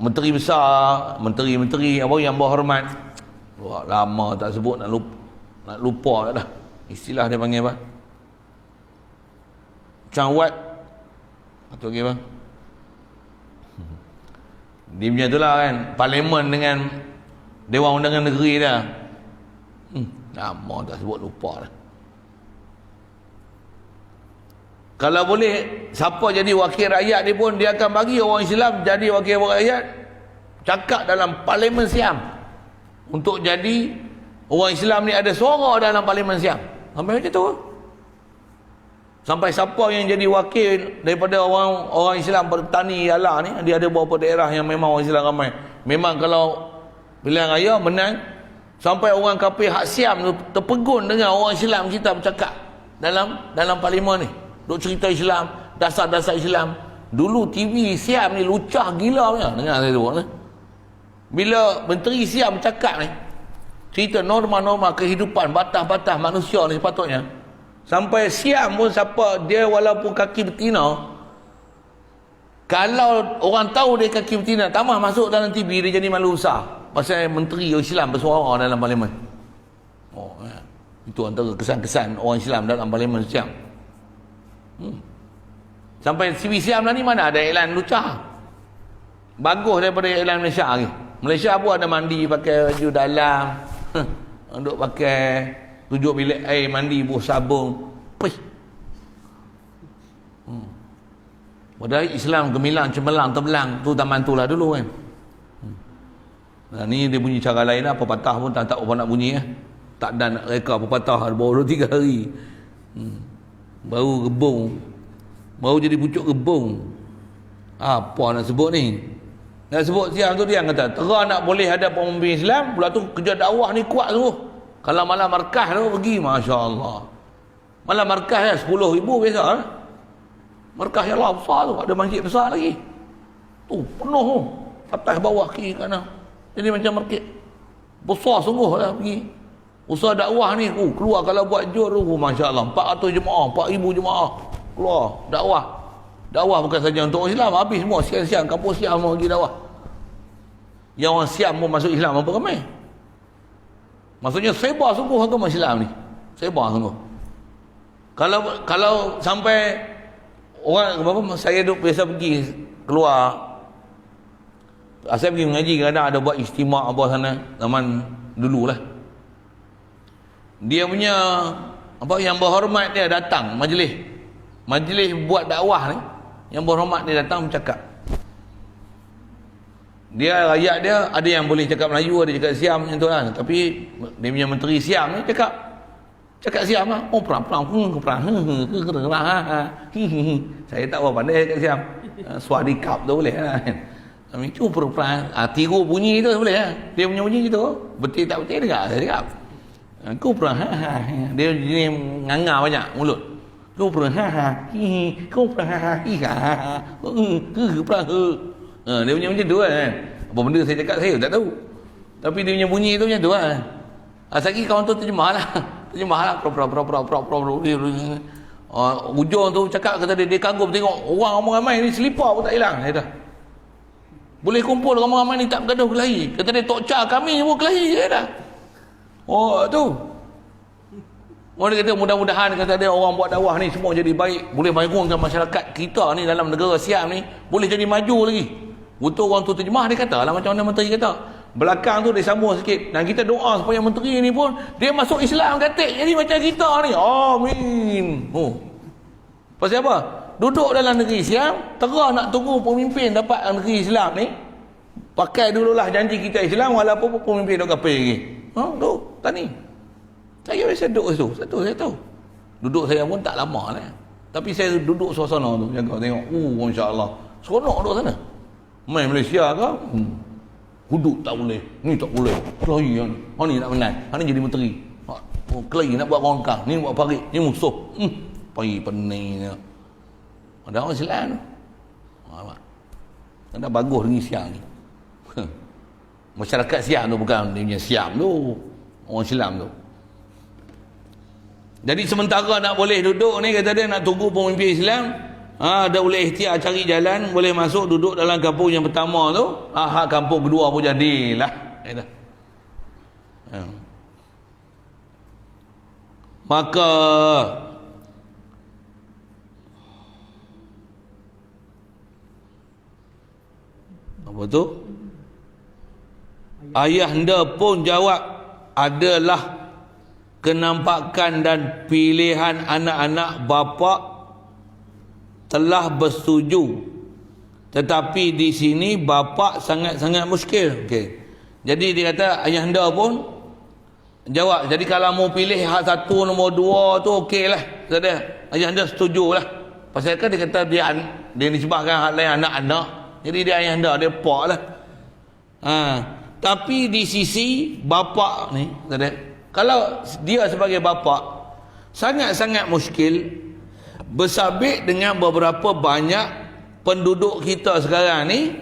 Menteri besar, menteri apa yang berhormat. Wah, lama tak sebut, nak lupa dah. Istilah dia panggil apa? Cawat atau apa? Dia punya itulah kan, parlimen dengan Dewan Undangan Negeri dah. Lama tak sebut, lupa dah. Kalau boleh, siapa jadi wakil rakyat dia pun, dia akan bagi orang Islam jadi wakil rakyat, cakap dalam parlimen Siam, untuk jadi orang Islam ni ada suara dalam parlimen Siam. Sampai macam tu. Sampai siapa yang jadi wakil daripada orang Islam bertani ialah ni, dia ada beberapa daerah yang memang orang Islam ramai. Memang kalau pilihan raya menang, sampai orang kafir hak Siam tu terpegun dengan orang Islam kita bercakap dalam parlimen ni. Duk cerita Islam, dasar-dasar Islam. Dulu TV Siam ni lucah gila punya. Dengar saya sebut ni. Bila Menteri Siam bercakap ni, cerita norma-norma kehidupan batas-batas manusia ni sepatutnya, sampai Siam pun siapa dia walaupun kaki betina, kalau orang tahu dia kaki betina, tambah masuk dalam TV dia jadi malu besar pasal Menteri Islam bersuara dalam parlimen. Itu antara kesan-kesan orang Islam dalam parlimen Siam. Sampai TV Siam ni mana ada iklan lucah, bagus daripada iklan Malaysia lagi. Malaysia pun ada mandi pakai baju dalam, duk pakai 7 bilik air mandi buh sabun. Padahal Islam gemilang cemerlang terbelang tu taman tu lah dulu kan. Nah, ni dia bunyi cara lain lah. Pepatah pun tak apa nak bunyi tak dan nak reka pepatah baru 2-3 hari. Baru gebung, baru jadi pucuk gebung. Apa nak sebut ni? Nak sebut Siam tu dia kata terang nak boleh ada pemimpin Islam, pula tu kerja dakwah ni kuat tu. Kalau malam markah tu pergi, Masya Allah. Malam markah 10,000 biasa lah. Markah yang lah besar tu, ada masjid besar lagi tu, penuh tu, atas bawah kiri kanan. Jadi macam market besar sungguh lah pergi. Usaha dakwah ni keluar kalau buat jur tu, Masya Allah, 400 jemaah, 4,000 jemaah keluar dakwah bukan saja untuk orang Islam, habis semua siang-siang kampung Siam mau pergi dakwah. Yang orang Siam pun masuk Islam apa ramai. Maksudnya sebar sungguh agama Islam ni, sebar sungguh. Kalau sampai orang apa, saya duk biasa pergi keluar, saya pergi mengaji, kadang ada buat istimak apa sana zaman dululah. Dia punya apa yang berhormat dia datang majlis buat dakwah ni, yang berhormat dia datang bercakap. Dia rakyat dia ada yang boleh cakap Melayu, ada cakap Siam macam tu lah. Tapi dia punya menteri Siam ni cakap Cakap Siam lah. Oh perang. Saya tak apa pandai cakap Siam. Suara kap tu boleh lah. Itu perang. Tiru bunyi tu boleh lah. Dia punya bunyi gitu. Betul tak betul dekat. Saya cakap. Kau perang. Dia jenis nganga banyak mulut. Kau perang. Kau perang. Perang. Dia punya macam tu kan. Apa benda saya cakap saya tak tahu. Tapi dia punya bunyi tu macam tu kan. Sekali kawan tu terjemah lah. Ujung tu cakap kata dia kagum tengok orang ramai ni selipar pun tak hilang. Dia dah boleh kumpul ramai-ramai ni tak bergaduh kelahi. Kata dia Tok Cha kami semua kelahi je dah. Oh tu. Orang kata mudah-mudahan kata dia orang buat dakwah ni semua jadi baik, boleh bangunkan masyarakat kita ni dalam negara Siam ni boleh jadi maju lagi. Betul orang tu terjemah dia kata lah macam mana menteri kata. Belakang tu dia sambung sikit dan kita doa supaya menteri ni pun dia masuk Islam katik jadi macam kita ni. Amin. Pasal apa? Duduk dalam negeri Siam, terah nak tunggu pemimpin dapat negeri Islam ni. Pakai dululah janji kita Islam walaupun pemimpin duk kafir lagi. Tu tani. Saya biasa duduk situ. Satu saya tahu. Duduk saya pun tak lama lah. Tapi saya duduk suasana tu jaga tengok. Masya-Allah. Seronok duduk sana. Main Malaysia ke? Hudud tak boleh, ni tak boleh. Kelahi kan. Ni nak menang. Ni jadi menteri. Kelahi nak buat orang kang. Ni buat parik. Ni musuh. Pai peningnya. Ada orang Islam tu. Ada bagus dengan Siam ni. Masyarakat Siam tu bukan dia punya Siam tu. Orang Islam tu. Jadi sementara nak boleh duduk ni kata dia nak tunggu pemimpin Islam. Dah boleh ikhtiar cari jalan, boleh masuk duduk dalam kampung yang pertama tu. Kampung kedua pun jadilah. Maka apa tu? Ayahanda pun jawab adalah kenampakan dan pilihan anak-anak bapa telah bersetuju, tetapi di sini bapa sangat-sangat muskil. Okey. Jadi dia kata ayahanda pun jawab. Jadi kalau mau pilih hak satu nombor dua tu okeylah. Kata ayahanda setujulah. Pasal kan dia kata dia disebabkan hak lain anak-anak. Jadi dia ayahanda dia pak lah. Tapi di sisi bapa ni kata kalau dia sebagai bapa sangat-sangat muskil bersabit dengan beberapa banyak penduduk kita sekarang ni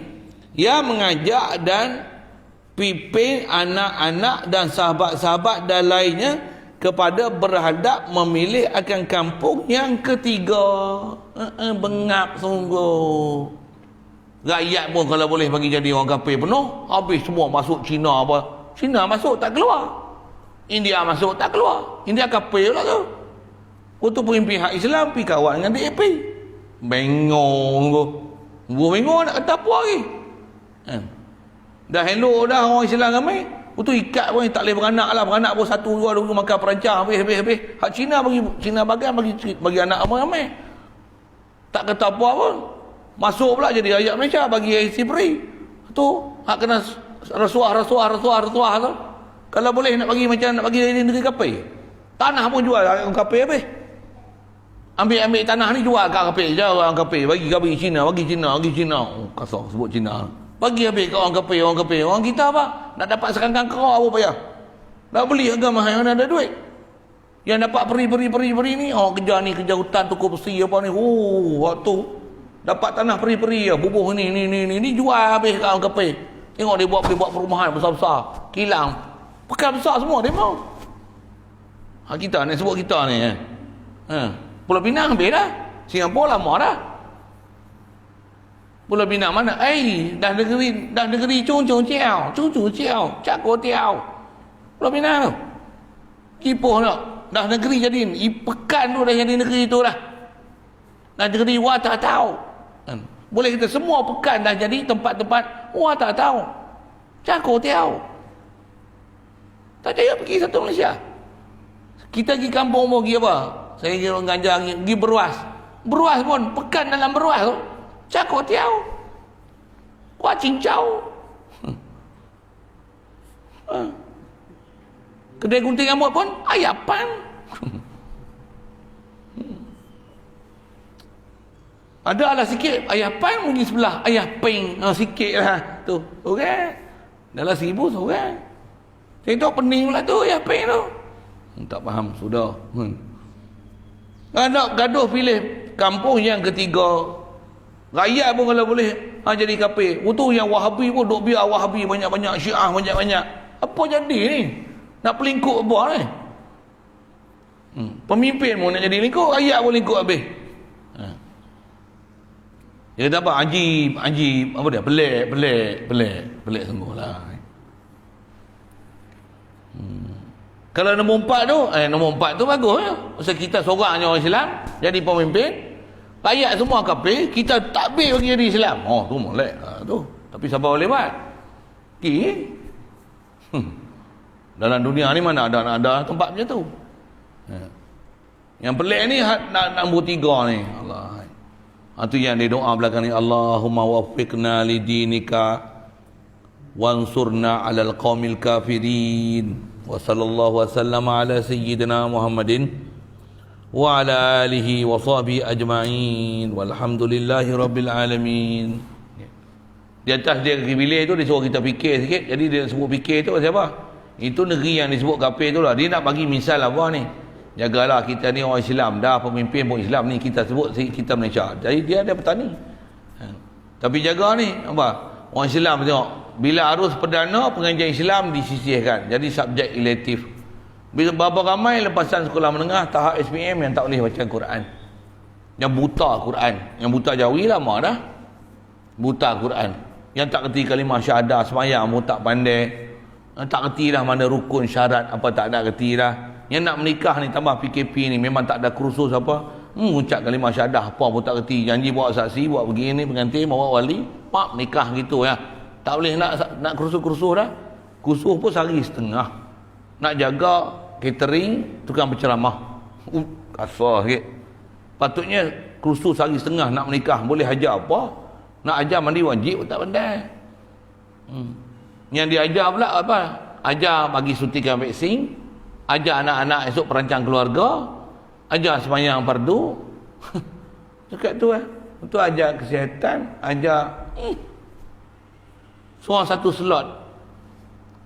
yang mengajak dan pimpin anak-anak dan sahabat-sahabat dan lainnya kepada berhadap memilih akan kampung yang ketiga. Bengap sungguh. Rakyat pun kalau boleh bagi jadi orang kafir penuh, habis semua masuk Cina apa. Cina masuk tak keluar. India masuk tak keluar. India kafir pula tu. Waktu pemimpin hak Islam pergi kawan dengan DAP. Bengong tu. Gua bengong nak kata apa lagi. Dah hello dah orang Islam ramai. Waktu ikat pun tak boleh beranak lah. Beranak pun 1, 2, 2 makan perancah. Habis. Hak Cina bagian bagi anak ramai. Tak kata apa pun. Masuk pula jadi rakyat Malaysia bagi IC free. Tu hak kena rasuah tu. Kalau boleh nak bagi macam nak bagi di negeri kafir. Tanah pun jual orang kafir habis. Ambil tanah ni jual kat kafir je orang kafir. Bagi Cina. Kasar sebut Cina. Bagi habis kat orang kafir. Orang kita apa? Nak dapat serangkang kerak apa payah. Nak beli harga mahal mana ada duit. Yang dapat peri ni, kerja hutan tukar besi apa ni. Waktu dapat tanah peri bubuh ni jual habis kat orang kafir. Tengok dia buat perumahan besar-besar. Kilang. Pekan besar semua dia mau. Kita ni sebut kita ni. Pulau Pinang habis dah. Singapura lama dah. Pulau Pinang mana? Dah negeri cung ciao. Cak ko tiao. Pulau Pinang tu. Kipoh tu. Dah negeri jadi. Pekan tu dah jadi negeri tu dah. Dah negeri wah tak tahu. Boleh kita semua pekan dah jadi tempat-tempat wah tak tahu. Cak ko tiao. Tak payah pergi satu Malaysia. Kita pergi kampung mau pergi apa? Saya pergi orang ganja pergi beruas. Beruas pun pekan dalam beruas tu. Cakok tiao. Kuah cincau. Kedai gunting rambut pun ayapan. Ada lah sikit ayah pan pergi sebelah ayah ping sikit lah tu orang dalam 1000 seorang. Saya tahu pening pula tu ayah ping tu. Tak faham sudah. Nak gaduh pilih kampung yang ketiga. Rakyat pun kalau boleh jadi kafir. Itu yang Wahabi pun duk biar Wahabi banyak-banyak, Syiah banyak-banyak. Apa jadi ni? Nak pelingkuk apa ni? Pemimpin pun nak jadi lingkuk, rakyat pun lingkuk habis. Dia kata apa? Ajib, apa dia? Pelik sungguh lah. Kalau nombor 4 tu bagus ya. Pasal kita seorang je orang Islam jadi pemimpin, rakyat semua kafir, kita takbir bagi jadi Islam. Oh, tu molek. Tu. Tapi siapa boleh buat? Dalam dunia ni mana ada tempat macam tu. Yang pelik ni nak nombor 3 ni. Allah. Itu yang dia doa belakang ni, Allahumma waffiqna lidinika wansurna 'alal qaumil kafirin. Wa sallallahu wasallam ala sayyidina Muhammadin wa ala alihi wa sahbihi ajma'in walhamdulillahi rabbil alamin. Di atas dia bilik tu dia suruh kita fikir sikit. Jadi dia sebut fikir tu siapa? Itu negeri yang disebut kafir tu lah. Dia nak bagi misal apa ni? Jagalah kita ni orang Islam, dah pemimpin pun Islam ni kita sebut kita Malaysia. Jadi dia ada petani. Tapi jaga ni apa? Orang Islam tengok bila arus perdana pengajian Islam disisihkan. Jadi subjek elektif. Bila berapa ramai lepasan sekolah menengah tahap SPM yang tak boleh baca Quran. Yang buta Quran, yang buta Jawi lama dah. Buta Quran. Yang tak kerti kalimah syahadah sembahyang pun tak pandai. Tak kerti dah mana rukun syarat apa tak ada kerti dah. Yang nak menikah ni tambah PKP ni memang tak ada kursus apa. Ucap kalimah syahadah apa pun tak kerti. Janji bawa saksi, bawa begini pengantin, bawa wali, pak nikah gitu ya. Tak boleh nak kursus-kursus dah. Kursus pun sehari setengah. Nak jaga catering, tukang berceramah. Kasar sikit. Patutnya kursus sehari setengah nak menikah. Boleh ajar apa? Nak ajar mandi wajib pun tak pandai. Yang diajar pula apa? Ajar bagi suntikan vaksin. Ajar anak-anak esok perancang keluarga, ajar sembahyang fardu. Cakap tu Untuk ajar kesihatan, ajar semua satu slot.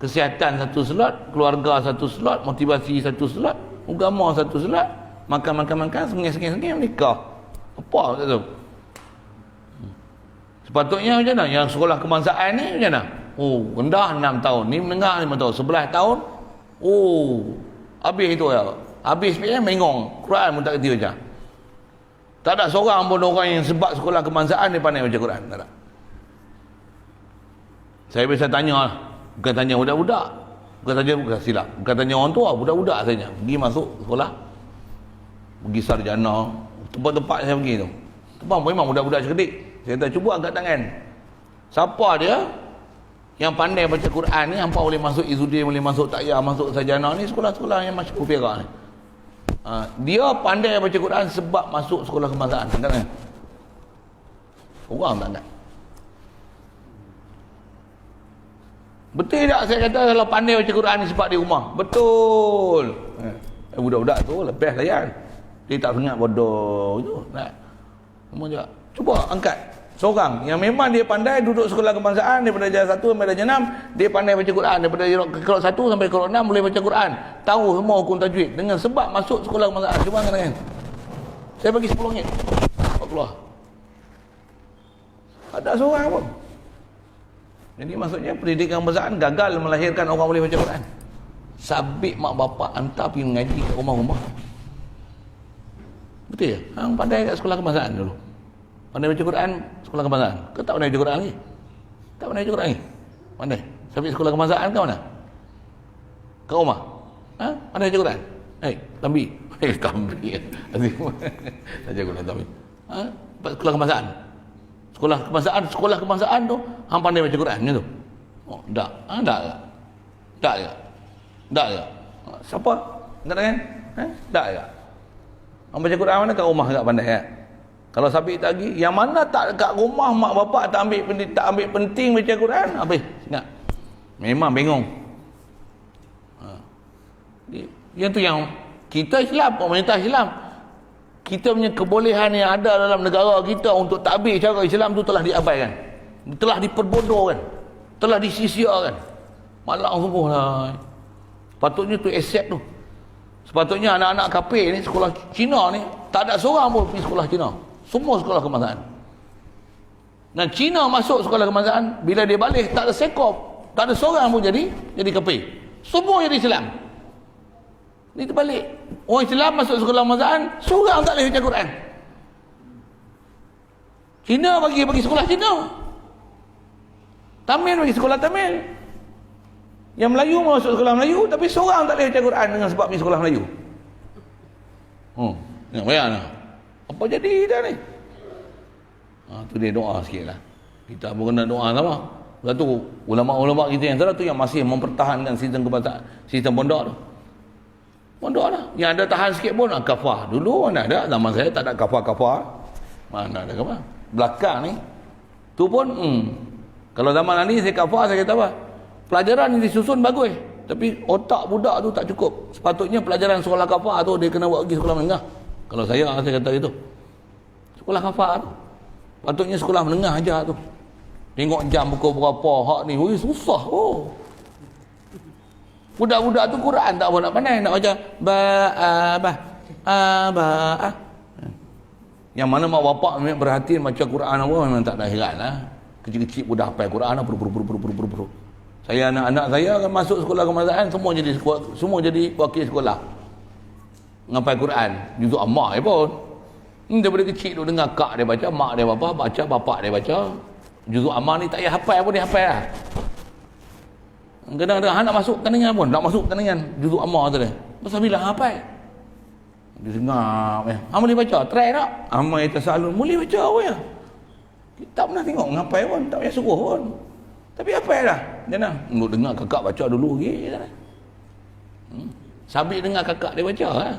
Kesihatan satu slot, keluarga satu slot, motivasi satu slot, agama satu slot, makan, sengih menikah. Apa tu? Sepatutnya macam mana? Yang sekolah kebangsaan ni macam mana? Oh, rendah 6 tahun, ni menengah 5 tahun, 11 tahun. Oh, habis itu ya. Habis PM mengong. Quran pun tak kerti baca. Tak ada seorang pun orang yang sebab sekolah kebangsaan dia pandai baca Quran. Tak ada. Saya biasa tanya lah. Bukan tanya budak-budak. Bukan silap. Bukan tanya orang tua. Budak-budak saja. Pergi masuk sekolah. Pergi sarjana. Tempat-tempat saya pergi tu. Tempat memang budak-budak cerdik. Saya kata cuba angkat tangan. Siapa dia yang pandai baca Quran ni, hampa boleh masuk Izzuddin, boleh masuk Takyah, masuk Sarjana ni, sekolah-sekolah yang masyhur Perak ni. Dia pandai baca Quran sebab masuk sekolah kebangsaan. Kan? Orang tak nak. Betul tak saya kata kalau pandai baca Quran ni sebab di rumah? Betul. Budak-budak tu lebih layan. Dia tak sangat bodoh tu. Nak. Cuba angkat. Seorang yang memang dia pandai duduk sekolah kebangsaan daripada darjah 1 sampai darjah 6, dia pandai baca Quran daripada kelas 1 sampai kelas 6 boleh baca Quran, tahu semua hukum tajwid dengan sebab masuk sekolah kebangsaan. Cuba angkat tangan. Saya bagi RM10. Allah. Ada seorang pun. Jadi maksudnya pendidikan kebangsaan gagal melahirkan orang boleh baca Quran. Sabit mak bapak hantar pergi mengaji kat rumah-rumah. Betul ya? Hang pandai kat sekolah kebangsaan dulu. Pandai baca Quran sekolah kebangsaan. Kau tak pandai baca Quran lagi? Tak pandai baca Quran lagi? Pandai. Sampai sekolah kebangsaan kau mana? Kat rumah? Pandai baca Quran? Tambi. Tambi. Tak jago nak tambi. Sekolah kebangsaan. Sekolah kebangsaan tu hang pandai baca Quran macam tu. Oh, tak. Tak ke? Siapa? Angkat tangan? Tak ke? Hang baca Quran mana kat rumah tak pandai kan? Kalau sabit lagi, yang mana tak kat rumah mak bapak tak ambil penting baca Quran, habis. Ingat. Memang bingung. Yang tu yang Kita Islam, pemerintah Islam. Kita punya kebolehan yang ada dalam negara kita untuk takbir cara Islam tu telah diabaikan. Telah diperbodohkan. Telah disisiakan. Malang semua lah. Patutnya tu accept tu. Sepatutnya anak-anak kafir ni, sekolah Cina ni, tak ada seorang pun pergi sekolah Cina. Semua sekolah kebangsaan. Dan Cina masuk sekolah kebangsaan, bila dia balik, tak ada sekop. Tak ada seorang pun jadi kafir. Semua jadi Islam. Ni terbalik. Orang Islam masuk sekolah kebangsaan, seorang tak boleh baca Quran. Cina bagi sekolah Cina. Tamil bagi sekolah Tamil. Yang Melayu masuk sekolah Melayu, tapi seorang tak boleh baca Quran dengan sebab pergi sekolah Melayu. Nak bayar lah. Apa jadi dah ni? Tu dia doa sikit lah. Kita pun kena doa sama. Lepas tu, ulama-ulama kita yang tu yang masih mempertahankan sistem kebangsaan, sistem pondok tu. Pondok lah. Yang ada tahan sikit pun kafah. Dulu mana ada, zaman saya tak ada kafah-kafah. Mana ada kafah. Belakang ni, tu pun, kalau zaman ni saya kafah, saya kata apa? Pelajaran yang disusun bagus, tapi otak budak tu tak cukup. Sepatutnya pelajaran sekolah kafah tu dia kena buat pergi sekolah menengah. Kalau saya kata gitu. Sekolah kafah tu. Patutnya sekolah menengah aja tu. Tengok jam pukul berapa hak ni. Ui, susah oh. Budak-budak tu Quran tak apa nak pandai, nak baca ba. Yang mana mak bapak memang berhati baca Quran apa memang tak ada heran lah. Kecil-kecil pun dah hafal Quran lah. Saya anak-anak saya akan masuk sekolah kebangsaan, semua jadi wakil sekolah. Ngafal Quran, juzuk amma pun. Daripada kecil tu dengar kak dia baca, mak dia baca, bapak dia baca. Juzuk amma ni tak payah hafal pun dia hafal lah. Kadang-kadang nak masuk pertandingan pun, nak masuk pertandingan juzuk amma tu dia. Pasal bila hafal? Dia dengar, boleh baca, try tak? Amma itu selalu, boleh baca apa ya? Kita tak pernah tengok ngapai pun, tak payah suruh pun. Tapi apa dah? Dia nak dengar kakak baca dulu lagi. Sabit dengar kakak dia baca lah.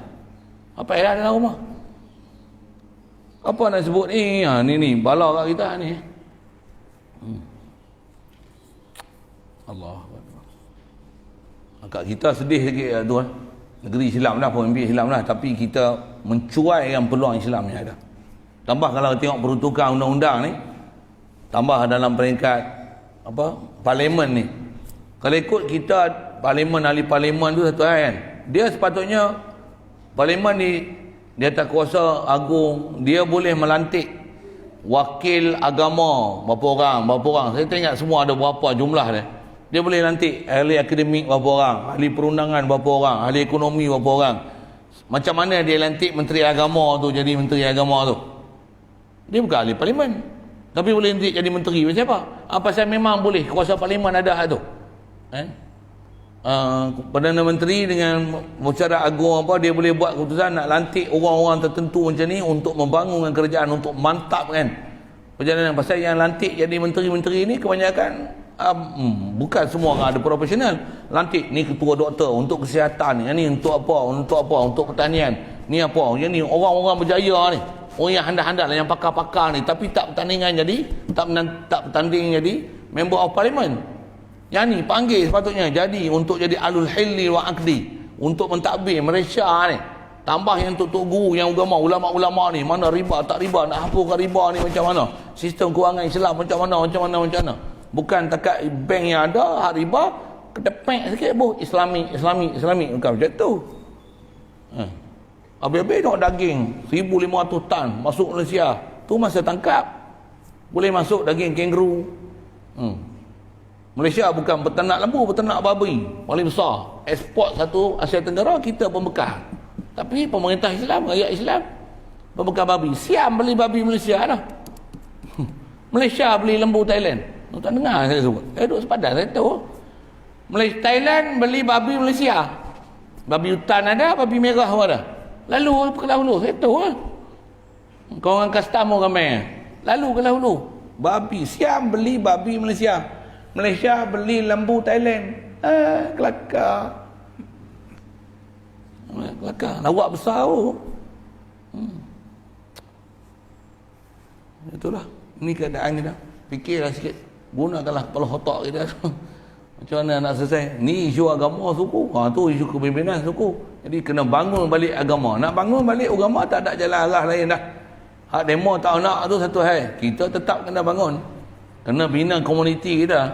Apa dah dalam rumah? Apa nak sebut ni? Ni bala kat kita ni. Allah. Akak kita sedih sikit tu lah. Negeri Islam dah, pemimpin Islam dah, tapi kita mencuaikan peluang Islam yang ada. Tambah kalau tengok peruntukan undang-undang ni, tambah dalam peringkat parlimen ni. Kalau ikut kita parlimen, ahli parlimen tu satu hal kan. Dia sepatutnya parlimen ni dia tak kuasa agung, dia boleh melantik wakil agama berapa orang. Saya tengok semua ada berapa jumlah dia. Dia boleh lantik ahli akademik berapa orang, ahli perundangan berapa orang, ahli ekonomi berapa orang. Macam mana dia lantik menteri agama tu jadi menteri agama tu? Dia bukan ahli parlimen, tapi boleh lantik jadi menteri. Macam apa? Pasal memang boleh, kuasa parlimen ada hak tu. Perdana Menteri dengan Musyawarah Agung dia boleh buat keputusan nak lantik orang-orang tertentu macam ni untuk membangunkan kerajaan, untuk mantapkan perjalanan. Pasal yang lantik jadi menteri-menteri ni kebanyakan bukan semua orang ada profesional. Lantik ni ketua doktor untuk kesihatan, yang ni untuk apa, untuk pertanian, ni apa, yang ni orang-orang berjaya ni, orang yang handal-handal, yang pakar-pakar ni, tapi tak pertandingan jadi, tak bertanding jadi member of parliament. Yang ni panggil sepatutnya jadi untuk jadi alul hilli wa aqdi, untuk mentadbir Malaysia ni. Tambah yang tok guru, yang agama, ulama-ulama ni, mana riba tak riba, nak hapuskan riba ni macam mana, sistem kewangan Islam macam mana. Bukan takat bank yang ada hak riba kedepek sikit islami bukan macam tu. Habis-habis tengok daging 1,500 tan masuk Malaysia, tu masa tangkap boleh masuk daging kangaroo. Malaysia bukan peternak lembu, peternak babi paling besar. Ekspor satu Asia Tenggara kita pembekal. Tapi pemerintah Islam, rakyat Islam pembekal babi. Siam beli babi Malaysia dah. Malaysia beli lembu Thailand. Tak dengar saya sebut. Saya duduk sepadan, saya tahu. Malaysia, Thailand beli babi Malaysia. Babi hutan ada, babi merah pun ada. Lalu ke Lahulu, saya tahu lah. Kau orang custom ramai. Lalu ke Lahulu. Babi, Siam beli babi Malaysia. Malaysia beli lembu Thailand. Kelakar. Lawak besar tu. Itulah. Ini keadaan ni dah. Fikirlah sikit. Gunakanlah kepala otak kita. Macam mana nak selesai? Ni isu agama suku. Tu isu kepimpinan suku. Jadi kena bangun balik agama. Nak bangun balik agama tak ada jalan arah lain dah. Hak demo tak nak tu satu hal. Kita tetap kena bangun. Kena bina komuniti kita.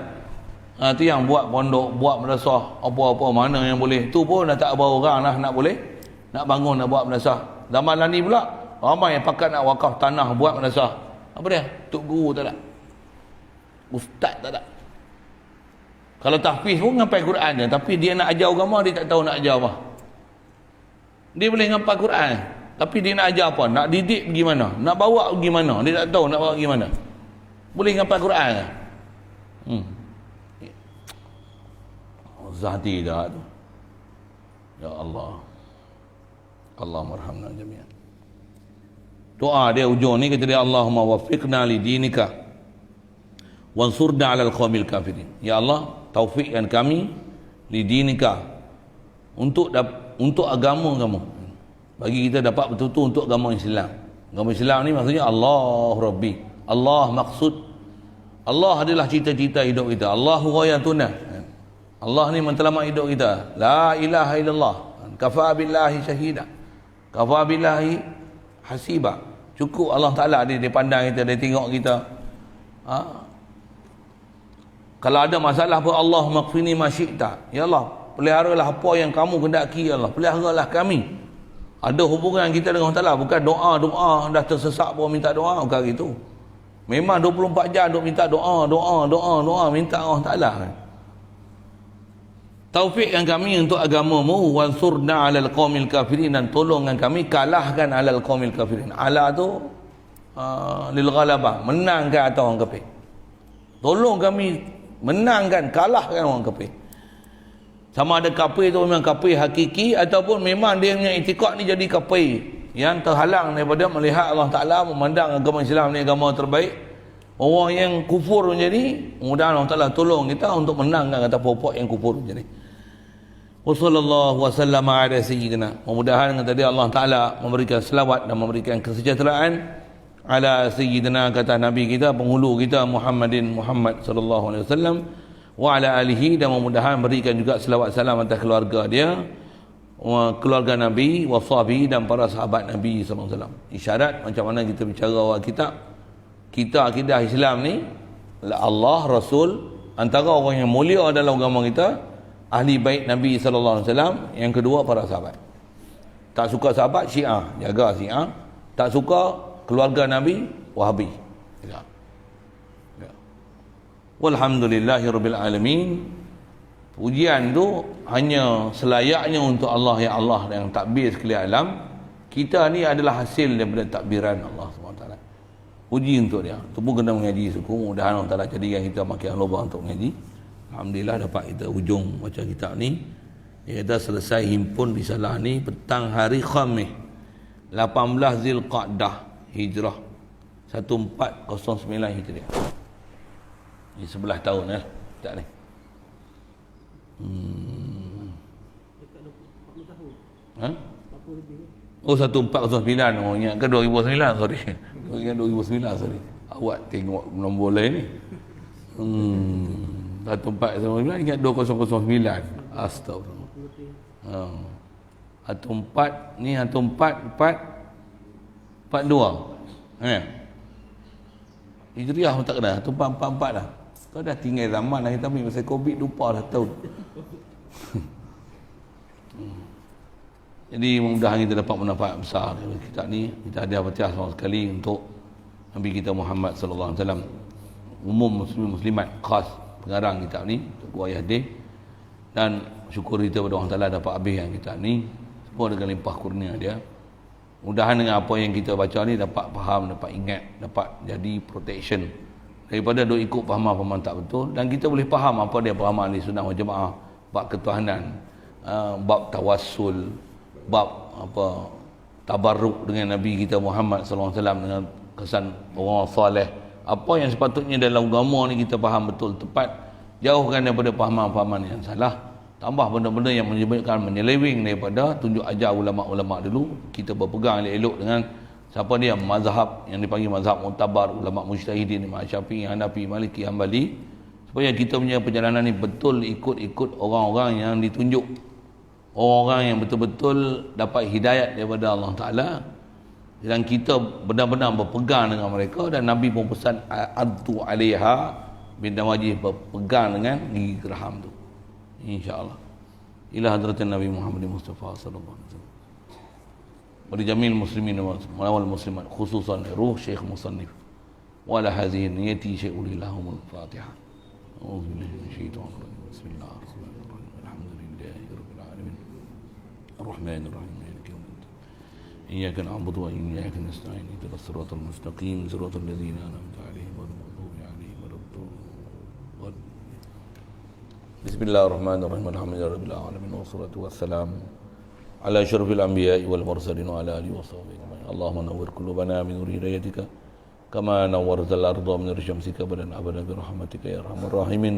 Tu yang buat pondok, buat madrasah, apa-apa mana yang boleh. Tu pun dah tak ada orang lah nak boleh. Nak bangun, nak buat madrasah. Zaman lah ni pula, ramai yang pakat nak wakaf tanah buat madrasah. Apa dia? Tok guru tak ada. Ustaz tak ada. Kalau tahfiz pun ngampai Quran je. Tapi dia nak ajar agama, dia tak tahu nak ajar apa. Dia boleh ngampai Quran. Tapi dia nak ajar apa? Nak didik pergi mana? Nak bawa pergi mana? Dia tak tahu nak bawa pergi mana. Boleh ngampai Quran ke? Zahdi dah tu. Ya Allah. Allah marhamna jami'an. Doa dia ujung ni kata dia, Allahumma waffiqna li dinika wansurna 'alal qaumil kafirin. Ya Allah, taufikkan kami li dinika untuk agama kamu. Bagi kita dapat betul-betul untuk agama Islam. Agama Islam ni maksudnya Allah Rabbi. Allah maksud. Allah adalah cita-cita hidup kita. Allahu ghayatuna. Allah ni mentelamat hidup kita. La ilaha illallah. Kafa billahi syahida. Kafa billahi hasiba. Cukup Allah Ta'ala dia pandang kita, dia tengok kita. Kalau ada masalah pun, Allah maghfirni ma syi'ta. Ya Allah, peliharalah apa yang kamu kendaki. Ya Allah, peliharalah kami. Ada hubungan kita dengan Allah Ta'ala. Bukan doa dah tersesak pun minta doa. Bukan gitu. Memang 24 jam duk minta doa, minta Allah Ta'ala. Taufikkan kami untuk agamamu, wansurna 'alal qaumil kafirin, dan tolongkan kami kalahkan 'alal qaumil kafirin. Ala tu lil ghalabah, menangkan atas orang kafir. Tolong kami menangkan, kalahkan orang kafir. Sama ada kafir tu memang kafir hakiki ataupun memang dia punya itikad ni jadi kafir yang terhalang daripada melihat Allah Ta'ala, memandang agama Islam ni agama terbaik. Orang yang kufur menjadi, mudah-mudahan Allah Ta'ala tolong kita untuk menangkan kata pokok yang kufur menjadi. Wassallallahu wasallam ala sayyidina. Mudah-mudahan kata dia Allah Ta'ala memberikan selawat dan memberikan kesejahteraan ala sayyidina, kata Nabi kita, penghulu kita Muhammad sallallahu alaihi wasallam, wa ala alihi, dan mudah-mudahan berikan juga selawat salam atas keluarga dia, keluarga Nabi, wa sahbihi, dan para sahabat Nabi sallallahu alaihi wasallam. Isyarat macam mana kita bicara awal kita akidah Islam ni, Allah, Rasul, antara orang yang mulia dalam agama kita, ahli bait Nabi sallallahu alaihi wasallam, yang kedua para sahabat. Tak suka sahabat, Syiah, jaga Syiah. Tak suka keluarga Nabi, Wahabi. Ya. Walhamdulillahirabbil alamin. Pujian tu hanya selayaknya untuk Allah, ya Allah, yang takbir sekalian alam. Kita ni adalah hasil daripada takbiran Allah SWT. Puji untuk dia. Tu pun kena mengaji suku. Mudah-mudahan Allah Ta'ala jadikan kita makin lubang untuk mengaji. Alhamdulillah dapat kita hujung baca kitab ni. Kita selesai himpun risalah ni petang hari Khamis 18 Zulqa'dah Hijrah 1409 Hijriah. Ini 11 tahun ya kitab ni. Dekat 40 tahun. Ha? 40 lebih. Oh 1409. Oh ingat ke 2009, sorry. Ingat 2009, sorry. Awak tengok nombor lain ni. 1409 ingat 2009. Astagfirullah. 14 ni 1442. Hijriah pun tak kena. 1444 dah. Kau dah tinggal zaman lah kita ambil masa Covid, lupa dah tahun. Jadi mudah-mudahan kita dapat manfaat besar dari kitab ni. Kita ada Fatihah sama sekali untuk Nabi kita Muhammad sallallahu alaihi wasallam. Umum muslimat khas pengarang kitab ni, Tuku Ayah Deh. Dan syukur kita pada Allah Ta'ala dapat habis yang kitab ni. Semua dengan limpah kurnia dia. Mudahan dengan apa yang kita baca ni dapat faham, dapat ingat, dapat jadi protection daripada duk ikut fahaman-fahaman tak betul, dan kita boleh faham apa dia fahaman di sunnah wal jamaah, bab ketuhanan, bab tawassul, bab apa tabarruk dengan Nabi kita Muhammad sallallahu alaihi wasallam, dengan kesan orang soleh. Apa yang sepatutnya dalam agama ni kita faham betul tepat, jauhkan daripada fahaman-fahaman yang salah, tambah benda-benda yang menyebabkan menyeleweng daripada tunjuk ajar ulama-ulama dulu. Kita berpegang elok-elok dengan siapa dia, mazhab yang dipanggil mazhab mu'tabar, ulama mujtahidin, Imam Syafi'i, Hanafi, Maliki, Hambali, supaya kita punya perjalanan ni betul ikut-ikut orang-orang yang ditunjuk orang yang betul-betul dapat hidayat daripada Allah Ta'ala, dan kita benar-benar berpegang dengan mereka. Dan Nabi pun pesan addu alaiha bin nawajih, berpegang dengan gigi geraham tu, insya-Allah. Ila hadratin Nabi Muhammad Mustafa sallallahu alaihi wasallam wa li jamil muslimin wal muslimat, khususan ruh Syekh Musannif wa ala hadhihi niyati syai'ul lahumul Fatihah. A'udzu billahi minasyaitonir rajim. Bismillahirrahmanirrahim. Alhamdulillahi rabbil alamin. Arrahmanir rahim. إياك نعبد وإياك نستعين اهدنا الصراط المستقيم صراط الذين أنعمت عليهم غير المغضوب عليهم ولا الضالين. بسم الله الرحمن الرحيم. الحمد لله رب العالمين والصلاة والسلام على أشرف الأنبياء والمرسلين وعلى آله وصحبه أجمعين. اللهم نور قلوبنا من نور هدايتك كما نورت الأرض من نور شمسك أبدا أبدا برحمتك يا أرحم الراحمين.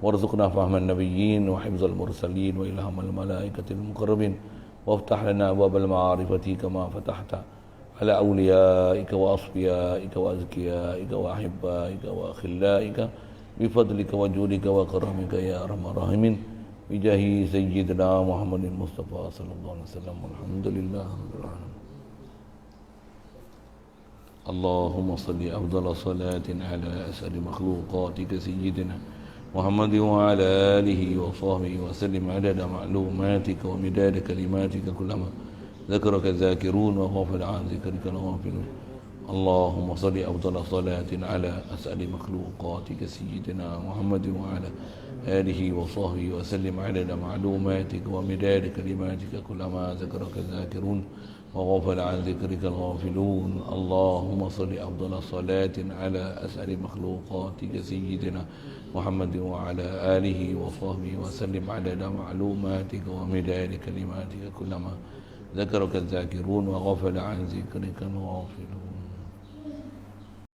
وارزقنا فهم النبيين وحفظ المرسلين وإلهام الملائكة المقربين. وافتح لنا أبواب المعارفة كما فتحت على أوليائك وأصفيائك وأزكيائك وأحبائك وأخلائك بفضلك وجودك وكرمك يا أرحم الراحمين بجاه سيدنا محمد المصطفى صلى الله عليه وسلم. والحمد لله رب العالمين. اللهم صل أفضل صلاة على أسعد مخلوقاتك سيدنا محمد وعلى آله وصحبه وسلم عدد معلوماتك ومداد كلماتك كلما ذكرك الذاكرون وغفل عن ذكرك الغافلون. اللهم صل أفضل صلاة على أسأل مخلوقاتك سيدنا محمد وعلى آله وصحبه وسلم عدد معلوماتك ومداد كلماتك كلما ذكرك الذاكرون وغفل عن ذكرك الغافلون. اللهم صل أفضل صلاة على أسأل مخلوقاتك سيدنا محمد وعلى آله وصحبه وسلم عدد معلوماتك ومداد كلماتك كلما ذكرك الذاكرون وغفل عن ذكرك الغافلون.